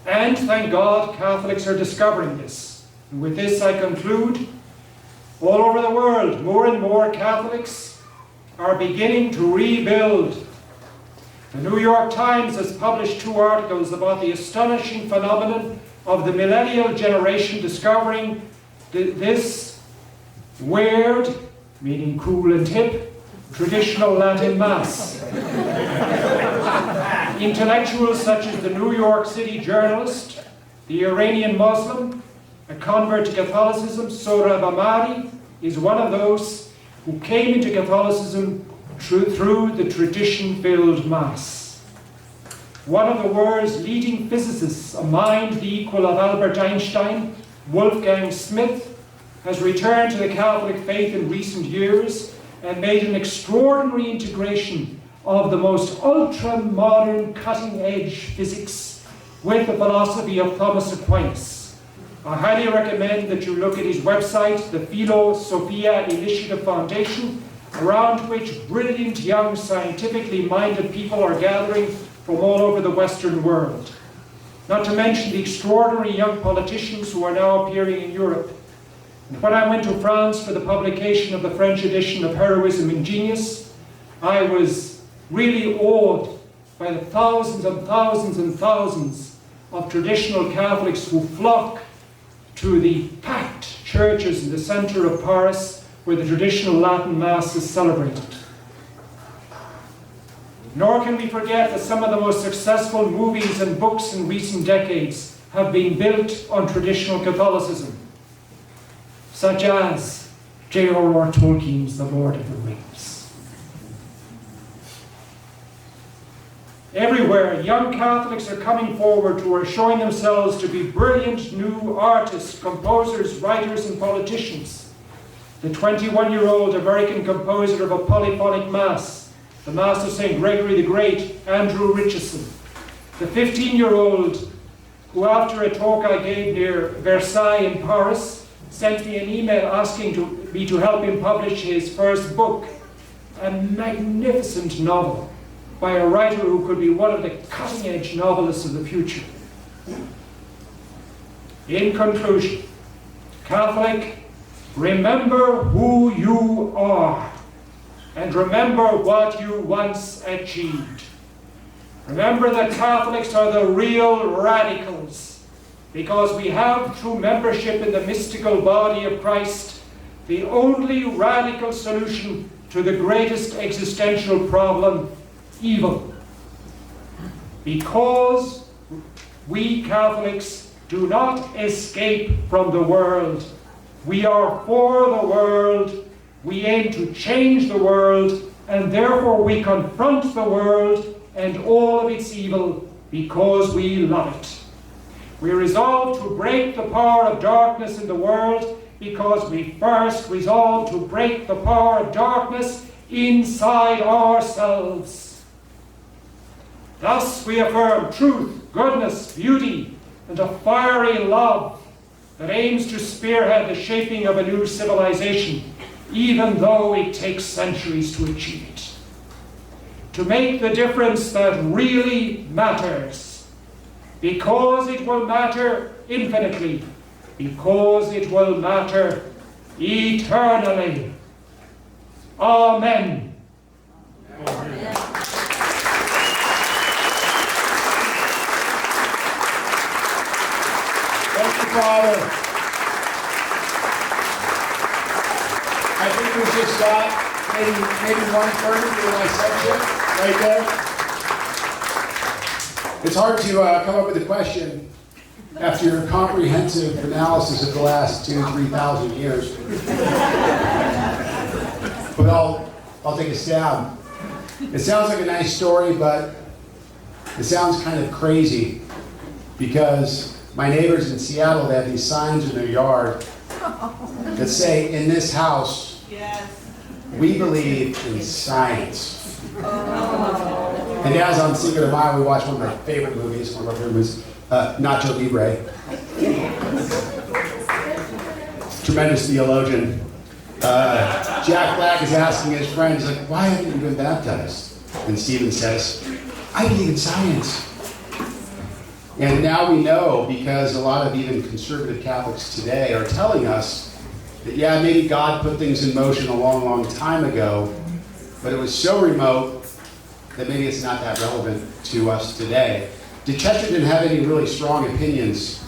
And thank God Catholics are discovering this. And with this I conclude. All over the world, more and more Catholics are beginning to rebuild. The New York Times has published 2 articles about the astonishing phenomenon of the millennial generation discovering this weird, meaning cool and hip, traditional Latin Mass. Intellectuals such as the New York City journalist, the Iranian Muslim, a convert to Catholicism, Sohrab Ahmadi, is one of those who came into Catholicism through the tradition-filled Mass. One of the world's leading physicists, a mind the equal of Albert Einstein, Wolfgang Smith, has returned to the Catholic faith in recent years and made an extraordinary integration of the most ultra-modern, cutting-edge physics with the philosophy of Thomas Aquinas. I highly recommend that you look at his website, the Philosophia Initiative Foundation, around which brilliant young scientifically minded people are gathering from all over the Western world. Not to mention the extraordinary young politicians who are now appearing in Europe. And when I went to France for the publication of the French edition of Heroism and Genius, I was really awed by the thousands and thousands and thousands of traditional Catholics who flock to the packed churches in the center of Paris where the traditional Latin Mass is celebrated. Nor can we forget that some of the most successful movies and books in recent decades have been built on traditional Catholicism, such as J.R.R. Tolkien's The Lord of the Rings. Everywhere, young Catholics are coming forward who are showing themselves to be brilliant new artists, composers, writers, and politicians. The 21-year-old American composer of a polyphonic Mass, the Mass of St. Gregory the Great, Andrew Richardson. The 15-year-old who, after a talk I gave near Versailles in Paris, sent me an email asking me to help him publish his first book, a magnificent novel by a writer who could be one of the cutting-edge novelists of the future. In conclusion, Catholic, remember who you are, and remember what you once achieved. Remember that Catholics are the real radicals, because we have, through membership in the mystical body of Christ, the only radical solution to the greatest existential problem, evil. Because we Catholics do not escape from the world. We are for the world. We aim to change the world, and therefore we confront the world and all of its evil because we love it. We resolve to break the power of darkness in the world because we first resolve to break the power of darkness inside ourselves. Thus we affirm truth, goodness, beauty, and a fiery love that aims to spearhead the shaping of a new civilization, even though it takes centuries to achieve it. To make the difference that really matters, because it will matter infinitely, because it will matter eternally. Amen. Amen. Father, I think we should stop. Maybe one further for my section right there. It's hard to come up with a question after your comprehensive analysis of the last 2,000 to 3,000 years. But I'll take a stab. It sounds like a nice story, but it sounds kind of crazy because my neighbors in Seattle, they have these signs in their yard that say, in this house, we believe in science. And as on Cinco de Mayo, we watched one of my favorite movies, Nacho Libre. Tremendous theologian. Jack Black is asking his friends, like, why haven't you been baptized? And Stephen says, I believe in science. And now we know, because a lot of even conservative Catholics today are telling us that, yeah, maybe God put things in motion a long, long time ago, but it was so remote that maybe it's not that relevant to us today. Did Chesterton have any really strong opinions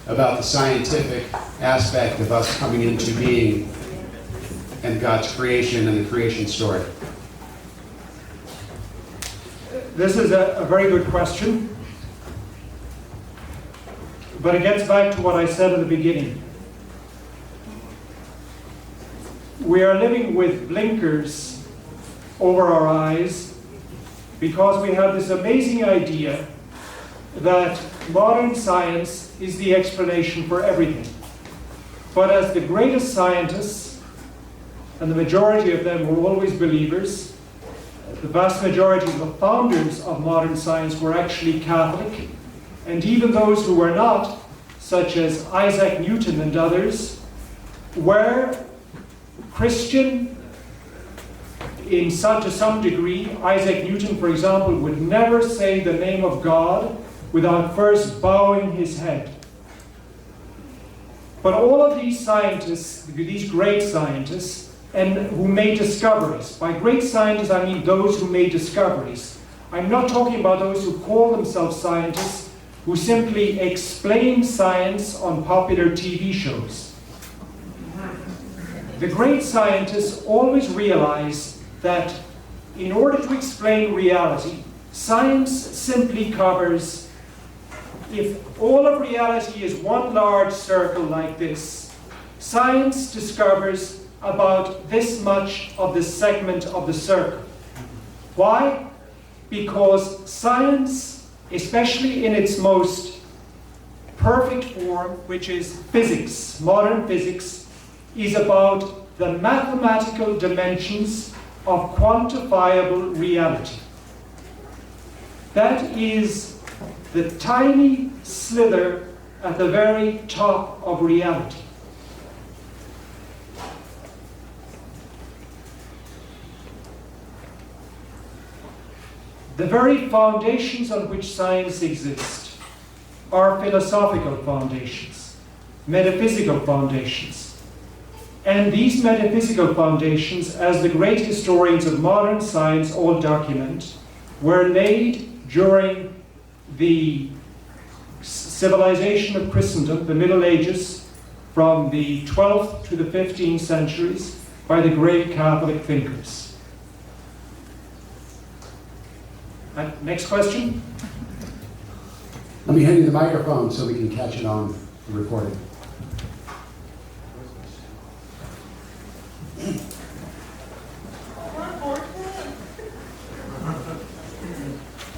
about the scientific aspect of us coming into being and God's creation and the creation story? This is a very good question, but it gets back to what I said in the beginning. We are living with blinkers over our eyes because we have this amazing idea that modern science is the explanation for everything. But as the greatest scientists, and the majority of them were always believers, the vast majority of the founders of modern science were actually Catholic, and even those who were not, such as Isaac Newton and others, were Christian to some degree. Isaac Newton, for example, would never say the name of God without first bowing his head. But all of these scientists, these great scientists, and who made discoveries. By great scientists, I mean those who made discoveries. I'm not talking about those who call themselves scientists, who simply explain science on popular TV shows. The great scientists always realize that in order to explain reality, science simply covers, if all of reality is one large circle like this, science discovers about this much of the segment of the circle. Why? Because science, especially in its most perfect form, which is physics, modern physics, is about the mathematical dimensions of quantifiable reality. That is the tiny slither at the very top of reality. The very foundations on which science exists are philosophical foundations, metaphysical foundations. And these metaphysical foundations, as the great historians of modern science all document, were laid during the civilization of Christendom, the Middle Ages, from the 12th to the 15th centuries, by the great Catholic thinkers. Next question. Let me hand you the microphone so we can catch it on the recording.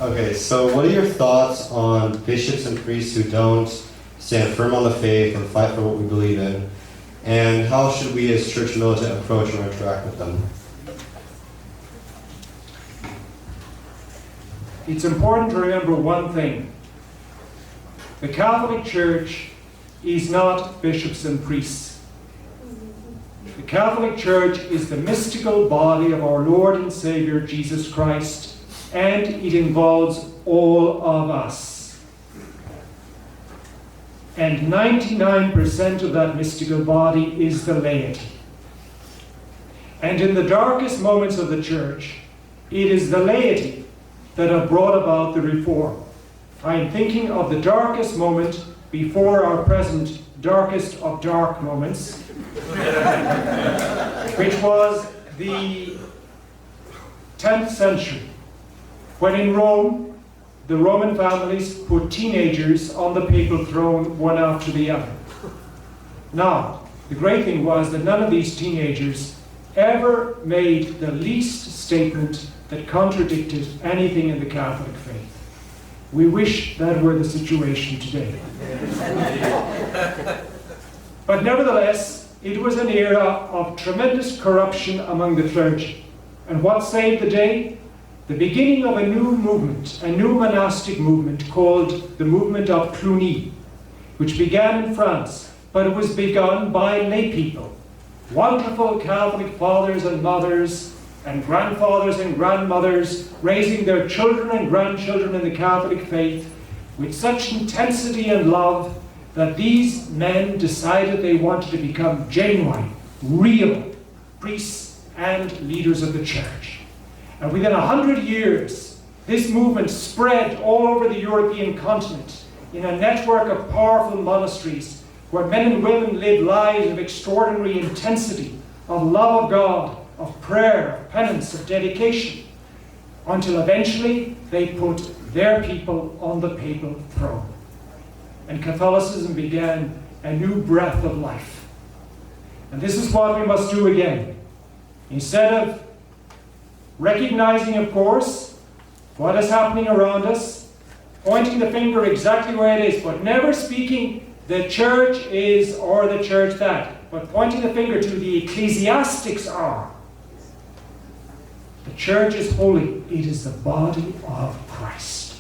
Okay, so what are your thoughts on bishops and priests who don't stand firm on the faith and fight for what we believe in? And how should we as church militant approach or interact with them? It's important to remember one thing. The Catholic Church is not bishops and priests. The Catholic Church is the mystical body of our Lord and Savior Jesus Christ, and it involves all of us. And 99% of that mystical body is the laity. And in the darkest moments of the Church, it is the laity that have brought about the reform. I am thinking of the darkest moment before our present darkest of dark moments, which was the 10th century, when in Rome, the Roman families put teenagers on the papal throne one after the other. Now, the great thing was that none of these teenagers ever made the least statement that contradicted anything in the Catholic faith. We wish that were the situation today. But nevertheless, it was an era of tremendous corruption among the clergy. And what saved the day? The beginning of a new movement, a new monastic movement called the movement of Cluny, which began in France, but it was begun by lay people, wonderful Catholic fathers and mothers and grandfathers and grandmothers raising their children and grandchildren in the Catholic faith with such intensity and love that these men decided they wanted to become genuine, real priests and leaders of the church. And within 100 years, this movement spread all over the European continent in a network of powerful monasteries where men and women lived lives of extraordinary intensity, of love of God, of prayer, of penance, of dedication, until eventually they put their people on the papal throne. And Catholicism began a new breath of life. And this is what we must do again. Instead of recognizing, of course, what is happening around us, pointing the finger exactly where it is, but never speaking the church is or the church that, but pointing the finger to the ecclesiastics are. The church is holy. It is the body of Christ.